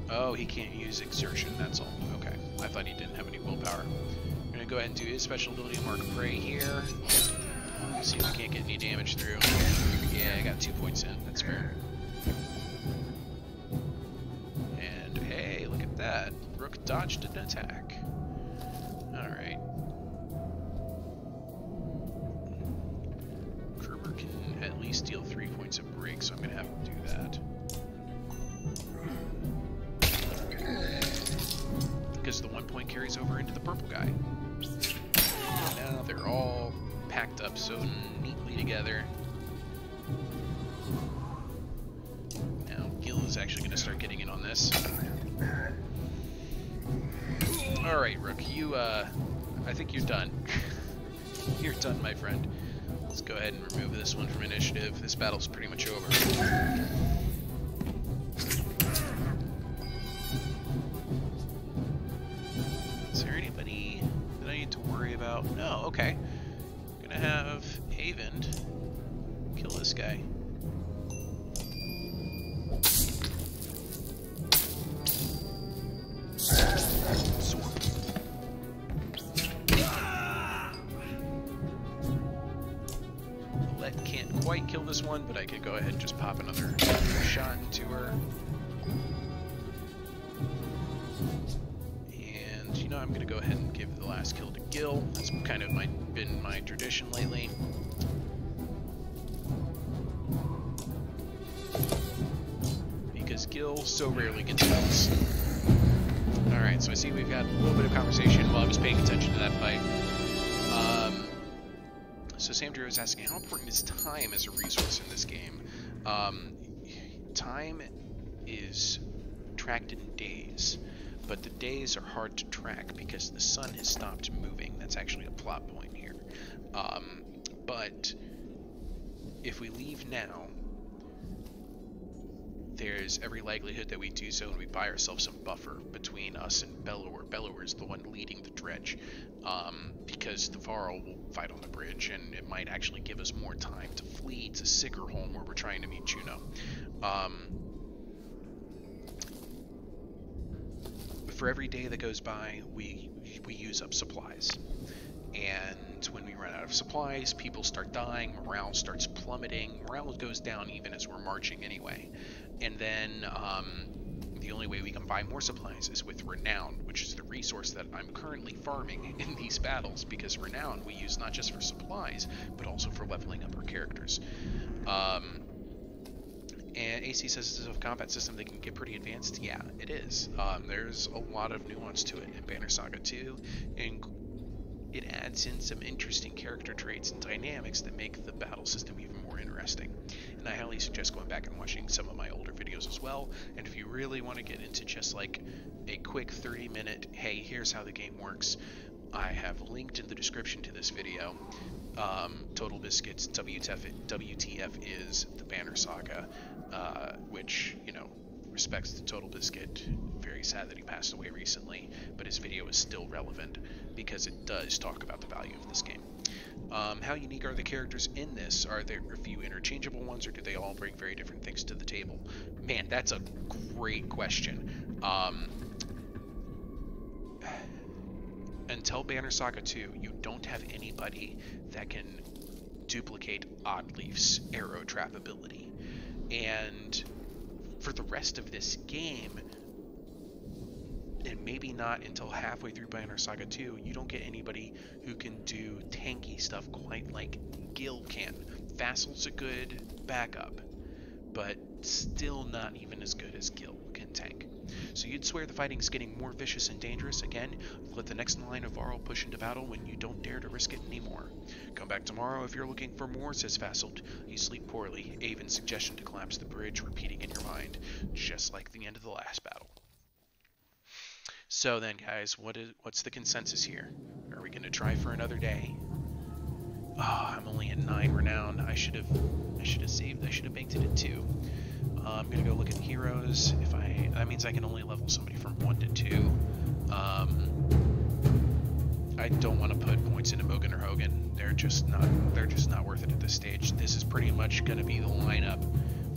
Oh, he can't use exertion, that's all. Okay, I thought he didn't have any willpower. I'm gonna go ahead and do his special ability, Mark of Prey here. See if I can't get any damage through. Yeah, I got 2 points in, that's fair. And hey, look at that. Rook dodged an attack. Alright. Kerber can at least deal 3 points of break, so I'm gonna have to do that. Because the 1 point carries over into the purple guy. Now they're all packed up so neatly together. Now Gil is actually going to start getting in on this. Alright, Rook, you, I think you're done. You're done, my friend. Let's go ahead and remove this one from initiative. This battle's pretty much over. Is there anybody that I need to worry about? No, okay. I'm gonna have Haven kill this guy. Sword. Let can't quite kill this one, but I could go ahead and just pop another shot into her. And, you know, I'm going to go ahead and give the last kill to Gil. That's kind of been my tradition lately. Because Gil so rarely gets kills. Alright, so I see we've got a little bit of conversation while I was paying attention to that fight. So Sam Drew is asking, how important is time as a resource in this game? Time is tracked in days, but the days are hard to track because the sun has stopped moving. That's actually a plot point here. But if we leave now, there's every likelihood that we do so and we buy ourselves some buffer between us and Bellower. Bellower is the one leading the dredge, because the Varl will fight on the bridge, and it might actually give us more time to flee to Sigurholm, where we're trying to meet Juno. For every day that goes by, we use up supplies. And when we run out of supplies, people start dying, morale starts plummeting, morale goes down even as we're marching anyway. And then the only way we can buy more supplies is with Renown, which is the resource that I'm currently farming in these battles, because Renown we use not just for supplies, but also for leveling up our characters. And AC says this is a combat system that can get pretty advanced. Yeah, it is. There's a lot of nuance to it in Banner Saga 2, and it adds in some interesting character traits and dynamics that make the battle system even more interesting. And I highly suggest going back and watching some of my older videos as well. And if you really want to get into just like a quick 30-minute, hey, here's how the game works, I have linked in the description to this video Total Biscuit's WTF is the Banner Saga, which, you know, respects to Total Biscuit. Very sad that he passed away recently, but his video is still relevant because it does talk about the value of this game. How unique are the characters in this? Are there a few interchangeable ones, or do they all bring very different things to the table? Man, that's a great question. Until Banner Saga 2, you don't have anybody that can duplicate Oddleaf's arrow trap ability. And for the rest of this game, and maybe not until halfway through Banner Saga 2, you don't get anybody who can do tanky stuff quite like Gil can. Vassal's a good backup, but still not even as good as Gil can tank. So you'd swear the fighting's getting more vicious and dangerous. Again, let the next line of Varl push into battle when you don't dare to risk it anymore. Come back tomorrow if you're looking for more, says Vassal. You sleep poorly. Avon's suggestion to collapse the bridge repeating in your mind, just like the end of the last battle. So then, guys, what's the consensus here? Are we going to try for another day? Oh, I'm only at 9 renown. I should have saved. I should have banked it at 2. I'm gonna go look at heroes. That means I can only level somebody from 1 to 2. I don't want to put points into Mogan or Hogan. They're just not worth it at this stage. This is pretty much gonna be the lineup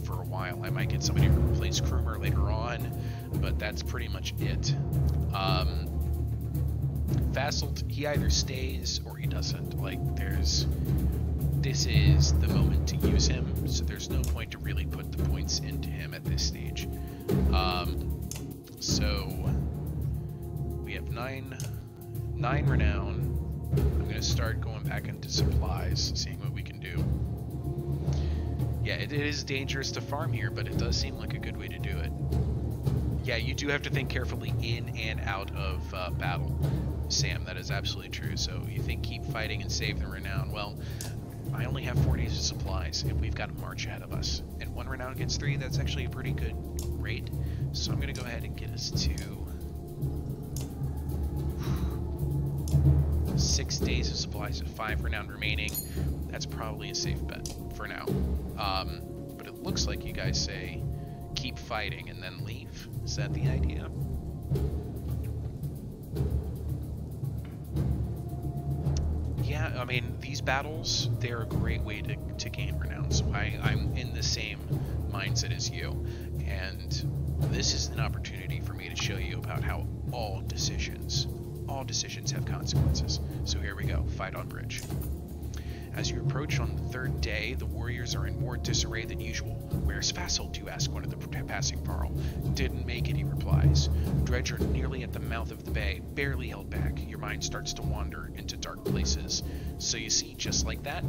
for a while. I might get somebody to replace Krumer later on, but that's pretty much it. Vassal, he either stays or he doesn't. Like, this is the moment to use him, so there's no point to really put the points into him at this stage. So we have 9 renown. I'm gonna start going back into supplies, seeing what we can do. Yeah, it is dangerous to farm here, but it does seem like a good way to do it. Yeah, you do have to think carefully in and out of battle, Sam. That is absolutely true. So you think keep fighting and save the renown. Well, I only have 4 days of supplies, and we've got a march ahead of us. And 1 renown against 3, that's actually a pretty good rate. So I'm going to go ahead and get us to 6 days of supplies with 5 renown remaining. That's probably a safe bet for now. But it looks like you guys say keep fighting and then leave. Is that the idea? Yeah, I mean, these battles, they're a great way to gain renown, so I'm in the same mindset as you, and this is an opportunity for me to show you about how all decisions have consequences. So here we go, fight on bridge. As you approach on the 3rd day, the warriors are in more disarray than usual. Where's Vassal, you ask one of the passing Varl. Didn't make it, he replies. Dredge are nearly at the mouth of the bay, barely held back. Your mind starts to wander into dark places. So you see, just like that,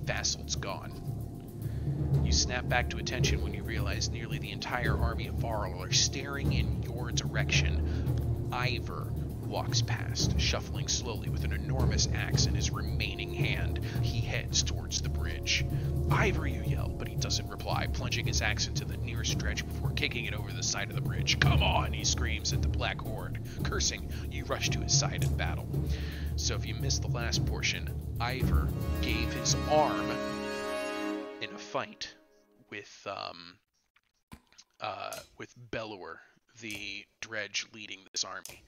Vassal's gone. You snap back to attention when you realize nearly the entire army of Varl are staring in your direction. Ivor walks past, shuffling slowly with an enormous axe in his remaining hand. He heads towards the bridge. Ivor, you yell, but he doesn't reply, plunging his axe into the nearest dredge before kicking it over the side of the bridge. Come on, he screams at the Black Horde. Cursing, you rush to his side in battle. So if you missed the last portion, Ivor gave his arm in a fight with Bellower, the dredge leading this army.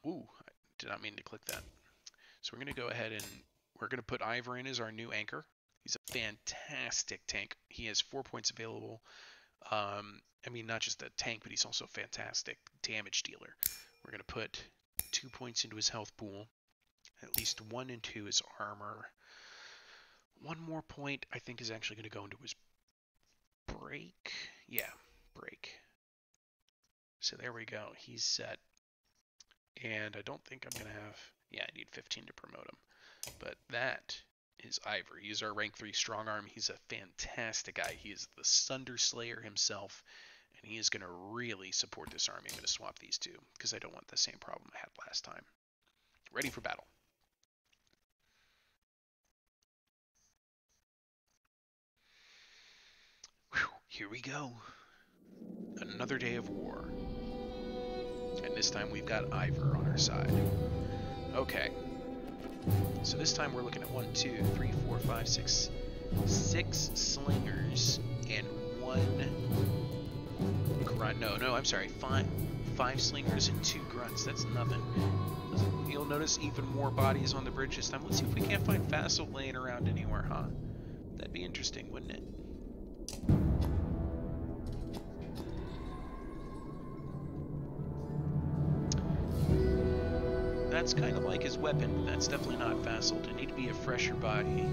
Ooh, I did not mean to click that. So we're going to go ahead and we're going to put Ivor in as our new anchor. He's a fantastic tank. He has 4 points available. I mean, not just a tank, but he's also a fantastic damage dealer. We're going to put 2 points into his health pool, at least 1 into his armor. 1 more point, I think, is actually going to go into his break. Yeah, break. So there we go. He's set. And I don't think I'm going to have... Yeah, I need 15 to promote him. But that is Ivor. He's our rank 3 strong arm. He's a fantastic guy. He is the Sunder Slayer himself. And he is going to really support this army. I'm going to swap these two because I don't want the same problem I had last time. Ready for battle. Whew, here we go. Another day of war. And this time we've got Ivor on our side. Okay. So this time we're looking at 1, 2, 3, 4, 5, 6 slingers and 1 grunt. No, I'm sorry. 5 slingers and 2 grunts. That's nothing. You'll notice even more bodies on the bridge this time. Let's see if we can't find Vassal laying around anywhere, huh? That'd be interesting, wouldn't it? that's kind of like his weapon. That's definitely not facile. To need to be a fresher body.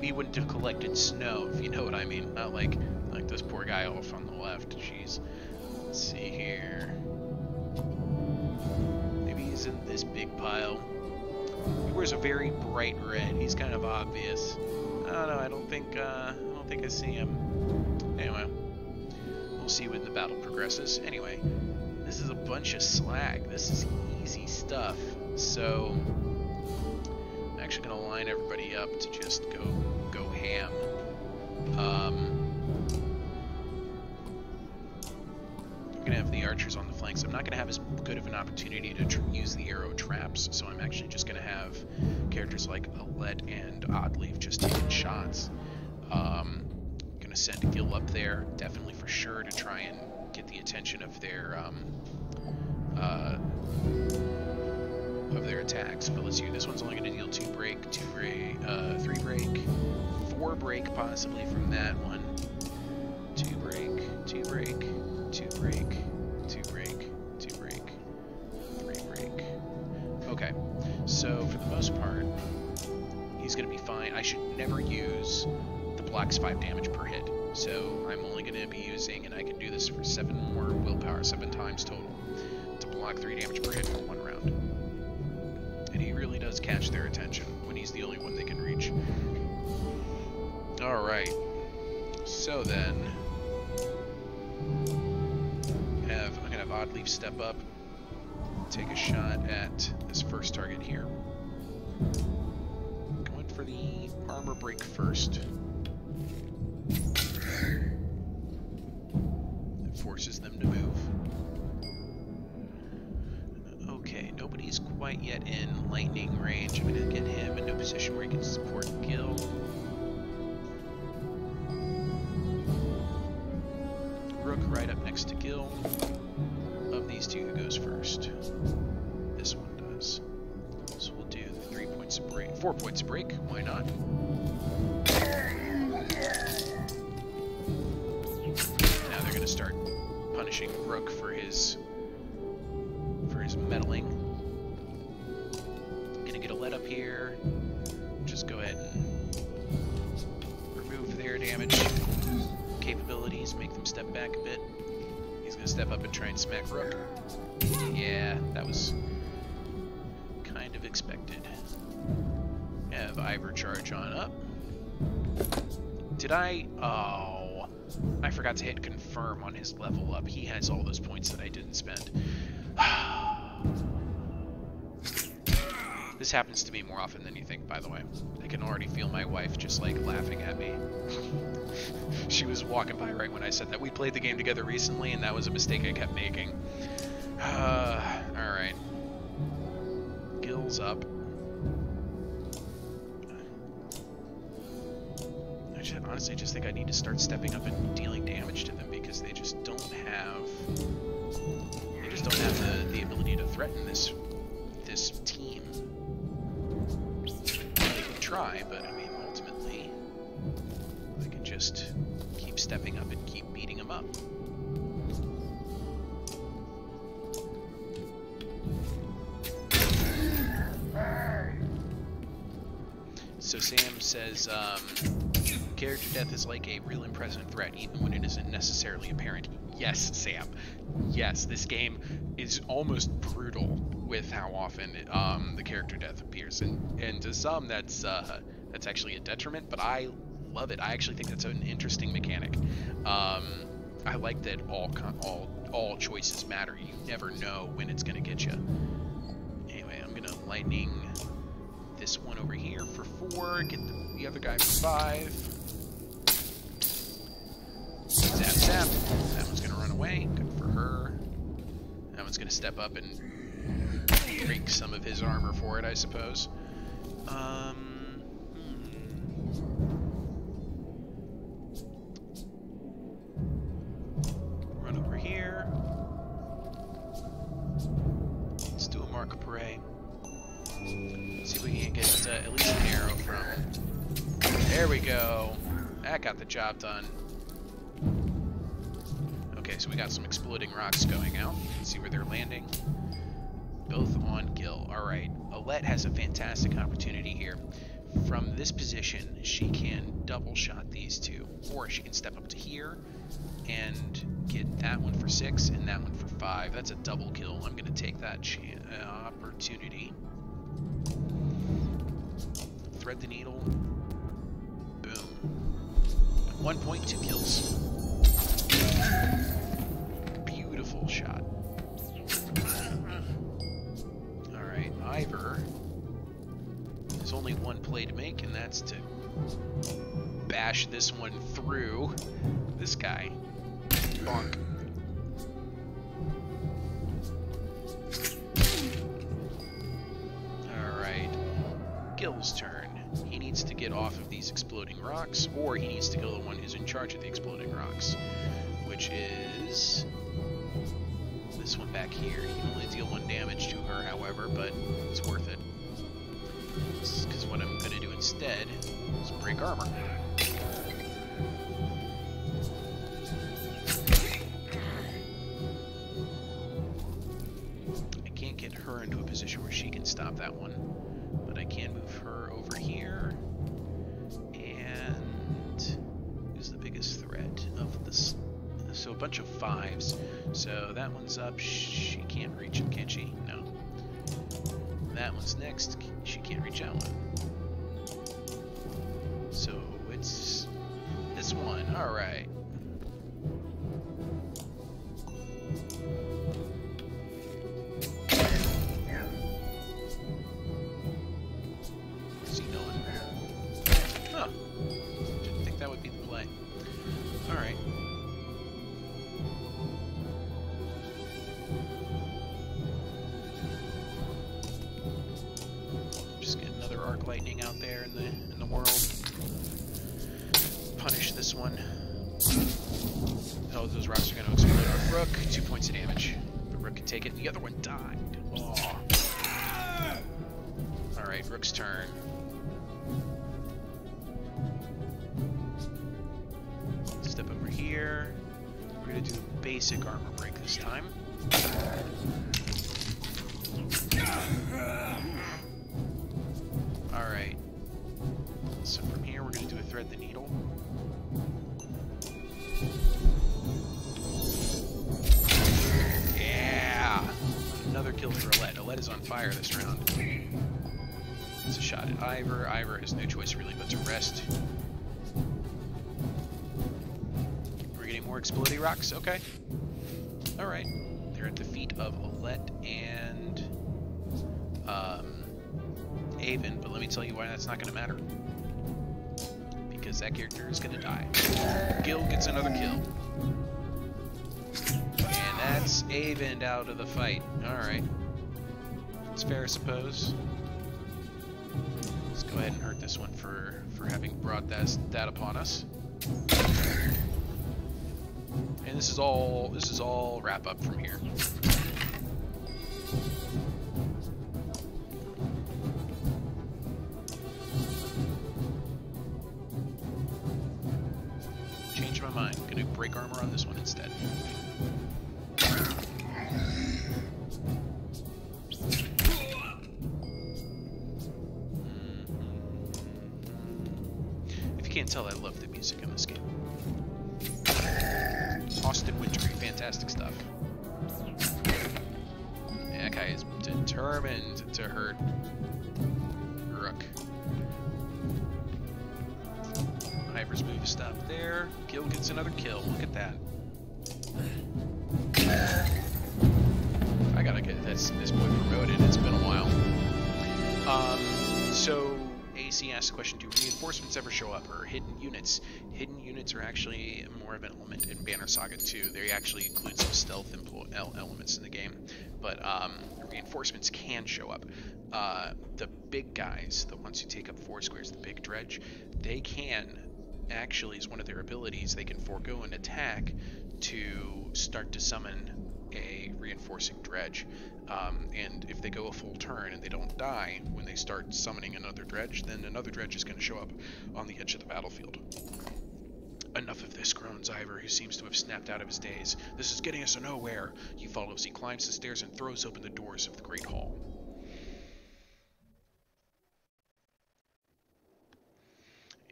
He wouldn't have collected snow, if you know what I mean. Not like this poor guy off on the left. Jeez. Let's see here. Maybe he's in this big pile. He wears a very bright red. He's kind of obvious. I don't know. I don't think I see him. Anyway, we'll see when the battle progresses. Anyway, this is a bunch of slag. This is easy stuff. So I'm actually gonna line everybody up to just go ham. I'm gonna have the archers on the flanks. I'm not gonna have as good of an opportunity to use the arrow traps, so I'm actually just gonna have characters like Alette and Oddleaf just taking shots. Gonna send Gil up there, definitely for sure, to try and get the attention of their attacks. But let's see, this one's only gonna deal 2 break, 2 break, 3 break, 4 break possibly from that one. 2 break, 2 break, 2 break, 2 break, 2 break, 3 break. Okay, so for the most part, he's going to be fine. I should never use the blocks 5 damage per hit. So I'm only going to be using, and I can do this for 7 more willpower, 7 times total, to block 3 damage per hit for 1 round. And he really does catch their attention when he's the only one they can reach. Alright, so then I'm going to have Oddleaf step up, take a shot at this first target here. Going for the armor break first. It forces them to move. Okay, nobody's quite yet in lightning range. I'm going to get him into a position where he can support Gil. Rook right up next to Gil. Of these two, who goes first? This one does. So we'll do the 3 points of break, 4 points of break. Why not? Now they're gonna start punishing Rook for his meddling. Gonna get a let up here. Just go ahead and remove their damage capabilities, make them step back a bit. He's gonna step up and try and smack Rook. Yeah, that was kind of expected. Have Ivor charge on up. Did I? Oh, I forgot to hit confirm on his level up. He has all those points that I didn't spend. This happens to me more often than you think, by the way. I can already feel my wife just like laughing at me. She was walking by right when I said that. We played the game together recently, and that was a mistake I kept making. Alright. Gil's up. I honestly just think I need to start stepping up and dealing damage to them, because they just don't have the ability to threaten this team. They can try, but I mean, ultimately, I can just keep stepping up and keep beating them up. So Sam says, character death is like a real and present threat, even when it isn't necessarily apparent. Yes, Sam. Yes, this game is almost brutal with how often the character death appears, and to some that's actually a detriment. But I love it. I actually think that's an interesting mechanic. I like that all choices matter. You never know when it's gonna get you. Anyway, I'm gonna lightning this one over here for 4. Get the other guy for 5. Zap, zap. That one's gonna run away. Good for her. That one's gonna step up and break some of his armor for it, I suppose. Run over here. Let's do a Mark Parade. See if we can get at least an arrow from. There we go. That got the job done. Okay, so we got some exploding rocks going out. You can see where they're landing. Both on Gil. Alright, Alette has a fantastic opportunity here. From this position, she can double shot these two. Or she can step up to here and get that one for 6 and that one for 5. That's a double kill. I'm going to take that opportunity. Thread the needle. Boom. 1.2 kills. Beautiful shot. Alright, Ivor. There's only one play to make, and that's to bash this one through this guy. Bonk. Alright. Gil's turn. He needs to get off of these exploding rocks, or he needs to kill the one who's in charge of the exploding rocks, which is this one back here. He can only deal 1 damage to her, however, but it's worth it. Because what I'm going to do instead is break armor. I can't get her into a position where she can stop that one, but I can move her over here. And who's the biggest threat of this? So a bunch of 5s. So that one's up. She can't reach him, can she? No. That one's next. She can't reach that one. So it's this one. Alright. Where's he going? Huh. Didn't think that would be the play. Alright. Arc lightning out there in the world. Punish this one. Oh, those rocks are going to explode on Rook. 2 points of damage. But Rook can take it. The other one died. Oh. Alright, Rook's turn. Step over here. We're going to do basic armor break this time. Alright, so from here we're going to do a thread the needle. Yeah! Another kill for Alette. Alette is on fire this round. It's a shot at Ivor. Ivor has no choice really but to rest. We're getting more exploding rocks? Okay. Alright. They're at the feet of Alette and Avon, but let me tell you why that's not going to matter. Because that character is going to die. Gil gets another kill. And that's Avon out of the fight. Alright. It's fair, I suppose. Let's go ahead and hurt this one for having brought that upon us. And this is all wrap up from here. Change my mind. I'm gonna break armor on this one instead. If you can't tell, I love the music in this game. Austin Wintory, fantastic stuff. Yeah, that guy is determined to hurt Rook. Ivor's move is stopped there. Gil gets another kill. Look at that. I gotta get this boy promoted. It's been a while. So AC asked the question, do reinforcements ever show up, or hidden units? Hidden units are actually more of an element in Banner Saga 2. They actually include some stealth elements in the game, but reinforcements can show up. The big guys, the ones who take up 4 squares, the big dredge, they can, actually as one of their abilities, they can forego an attack to start to summon a reinforcing dredge. And if they go a full turn and they don't die when they start summoning another dredge, then another dredge is going to show up on the edge of the battlefield. Enough of this, groans Ivor, who seems to have snapped out of his daze. This is getting us nowhere. You follow as he climbs the stairs and throws open the doors of the Great Hall.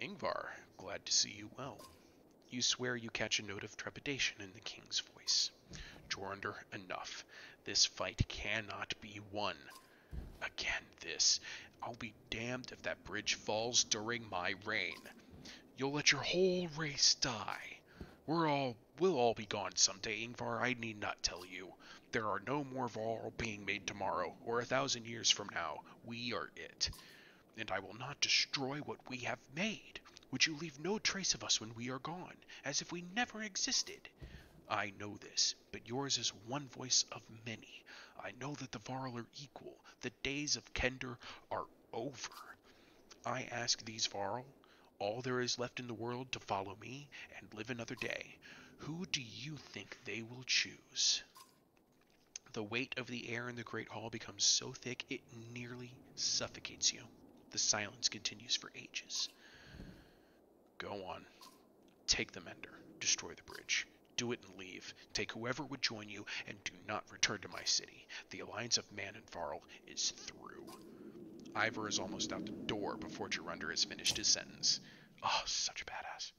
Ingvar, glad to see you well. You swear you catch a note of trepidation in the king's voice. Jorundr, enough. This fight cannot be won. Again, this. I'll be damned if that bridge falls during my reign. You'll let your whole race die. We'll all be gone someday, Ingvar, I need not tell you. There are no more Varl being made tomorrow, or 1,000 years from now. We are it. And I will not destroy what we have made. Would you leave no trace of us when we are gone, as if we never existed? I know this, but yours is one voice of many. I know that the Varl are equal. The days of Kender are over. I ask these Varl, all there is left in the world, to follow me and live another day. Who do you think they will choose? The weight of the air in the Great Hall becomes so thick it nearly suffocates you. The silence continues for ages. Go on. Take the Mender. Destroy the bridge. Do it and leave. Take whoever would join you, and do not return to my city. The alliance of man and Varl is through. Ivor is almost out the door before Jorundr has finished his sentence. Oh, such a badass.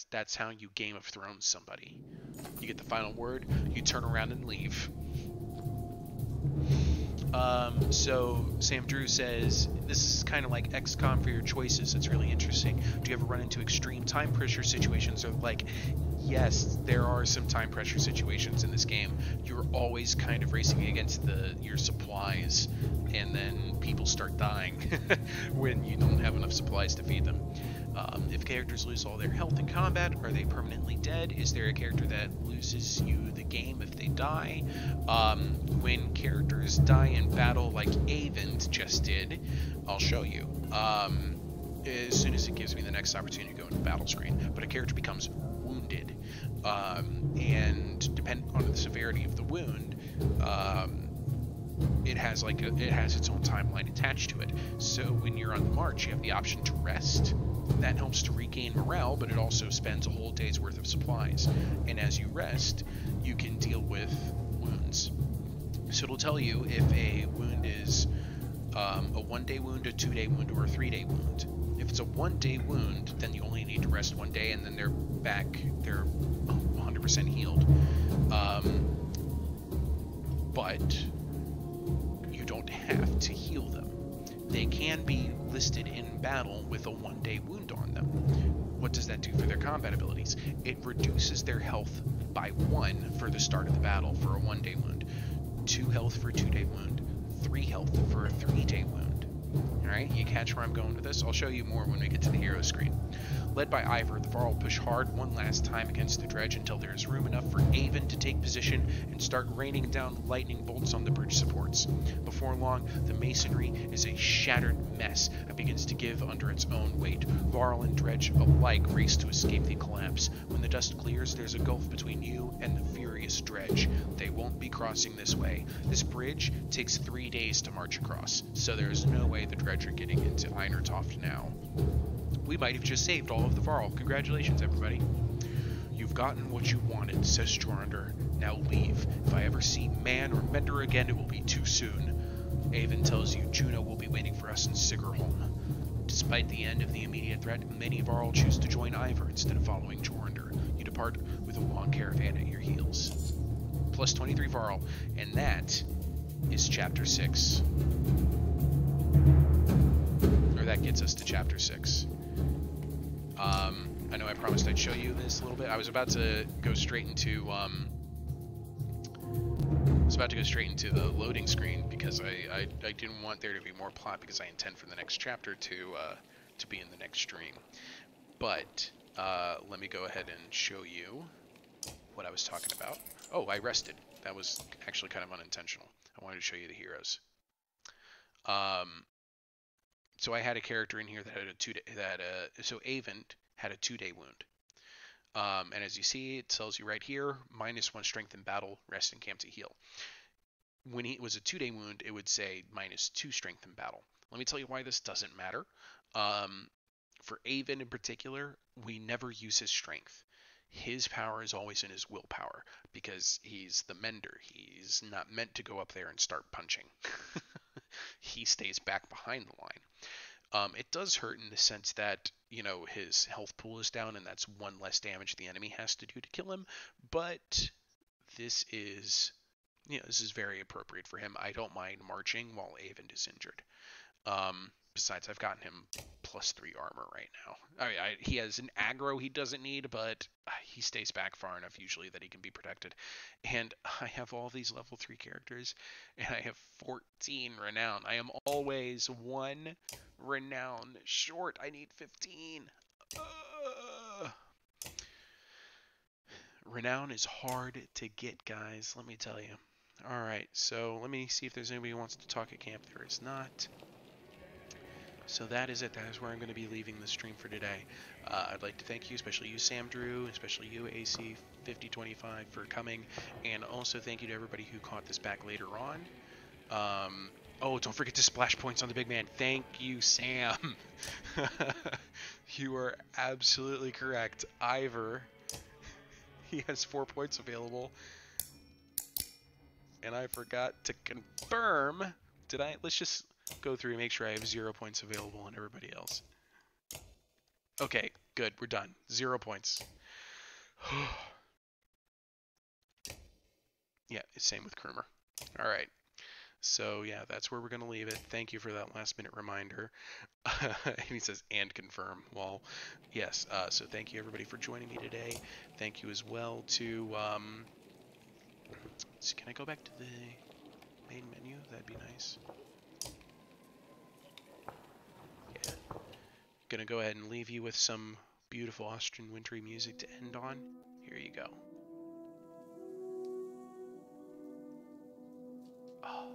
That's how you Game of Thrones somebody. You get the final word, you turn around and leave. So Sam Drew says, this is kind of like XCOM for your choices. It's really interesting. Do you ever run into extreme time pressure situations? Or like, yes, there are some time pressure situations in this game. You're always kind of racing against your supplies, and then people start dying when you don't have enough supplies to feed them. If characters lose all their health in combat, are they permanently dead? Is there a character that loses you the game if they die? When characters die in battle, like Avent just did, I'll show you. As soon as it gives me the next opportunity to go into the battle screen. But a character becomes wounded, and depending on the severity of the wound, it has its own timeline attached to it. So when you're on the march, you have the option to rest. That helps to regain morale, but it also spends a whole day's worth of supplies. And as you rest, you can deal with wounds. So it'll tell you if a wound is a 1-day wound, a 2-day wound, or a 3-day wound. If it's a 1-day wound, then you only need to rest 1 day, and then they're back, they're 100% healed. But you don't have to heal them. They can be listed in battle with a 1-day wound on them. What does that do for their combat abilities? It reduces their health by 1 for the start of the battle for a 1-day wound, 2 health for a 2-day wound, 3 health for a 3-day wound. Alright, you catch where I'm going with this? I'll show you more when we get to the hero screen. Led by Ivor, the Varl push hard one last time against the dredge until there is room enough for Avon to take position and start raining down lightning bolts on the bridge supports. Before long, the masonry is a shattered mess and begins to give under its own weight. Varl and dredge alike race to escape the collapse. When the dust clears, there's a gulf between you and the furious dredge. They won't be crossing this way. This bridge takes 3 days to march across, so there is no way the dredge are getting into Einertoft now. We might have just saved all of the Varl. Congratulations, everybody. You've gotten what you wanted, says Jorundr. Now leave. If I ever see man or Mender again, it will be too soon. Avon tells you Juno will be waiting for us in Sigerholm. Despite the end of the immediate threat, many Varl choose to join Ivor instead of following Jorundr. You depart with a long caravan at your heels. Plus 23 Varl, and that is Chapter 6. Or that gets us to Chapter 6. I know I promised I'd show you this a little bit. I was about to go straight into the loading screen because I didn't want there to be more plot because I intend for the next chapter to be in the next stream. But let me go ahead and show you what I was talking about. Oh, I rested. That was actually kind of unintentional. I wanted to show you the heroes. So I had a character in here that had a 2-day, so Avent had a 2-day wound. And as you see, it tells you right here, -1 strength in battle, rest in camp to heal. When it was a 2-day wound, it would say -2 strength in battle. Let me tell you why this doesn't matter. for Avon in particular, we never use his strength. His power is always in his willpower because he's the mender. He's not meant to go up there and start punching. He stays back behind the line. It does hurt in the sense that, his health pool is down and that's one less damage the enemy has to do to kill him, but this is, this is very appropriate for him. I don't mind marching while Avon is injured. Besides, I've gotten him +3 armor right now. He has an aggro he doesn't need, but he stays back far enough usually that he can be protected. And I have all these level 3 characters, and I have 14 renown. I am always 1 renown short. I need 15. Renown is hard to get, guys, let me tell you. Alright, so let me see if there's anybody who wants to talk at camp. There is not. So that is it. That is where I'm going to be leaving the stream for today. I'd like to thank you, especially you, Sam Drew, especially you, AC5025, for coming, and also thank you to everybody who caught this back later on. Oh, don't forget to splash points on the big man. Thank you, Sam. You are absolutely correct. Ivor, he has 4 points available, and I forgot to confirm. Did I? Let's just go through and make sure I have 0 points available on everybody else. Okay, good. We're done. 0 points. Yeah, same with Krumer. All right. So, yeah, that's where we're going to leave it. Thank you for that last-minute reminder. He says, and confirm. Well, yes. So thank you, everybody, for joining me today. Thank you as well to... so can I go back to the main menu? That'd be nice. Yeah. Gonna go ahead and leave you with some beautiful Austrian wintry music to end on. Here you go. Oh.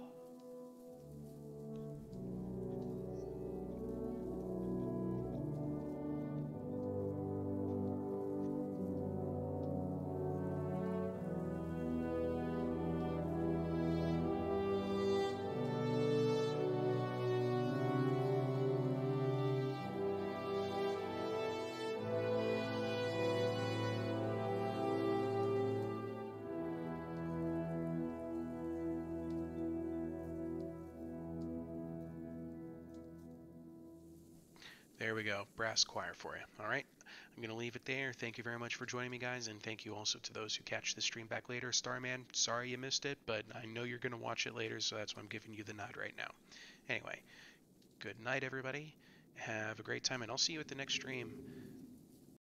There we go. Brass choir for you. All right. I'm going to leave it there. Thank you very much for joining me, guys. And thank you also to those who catch the stream back later. Starman, sorry you missed it, but I know you're going to watch it later, so that's why I'm giving you the nod right now. Anyway, good night, everybody. Have a great time, and I'll see you at the next stream.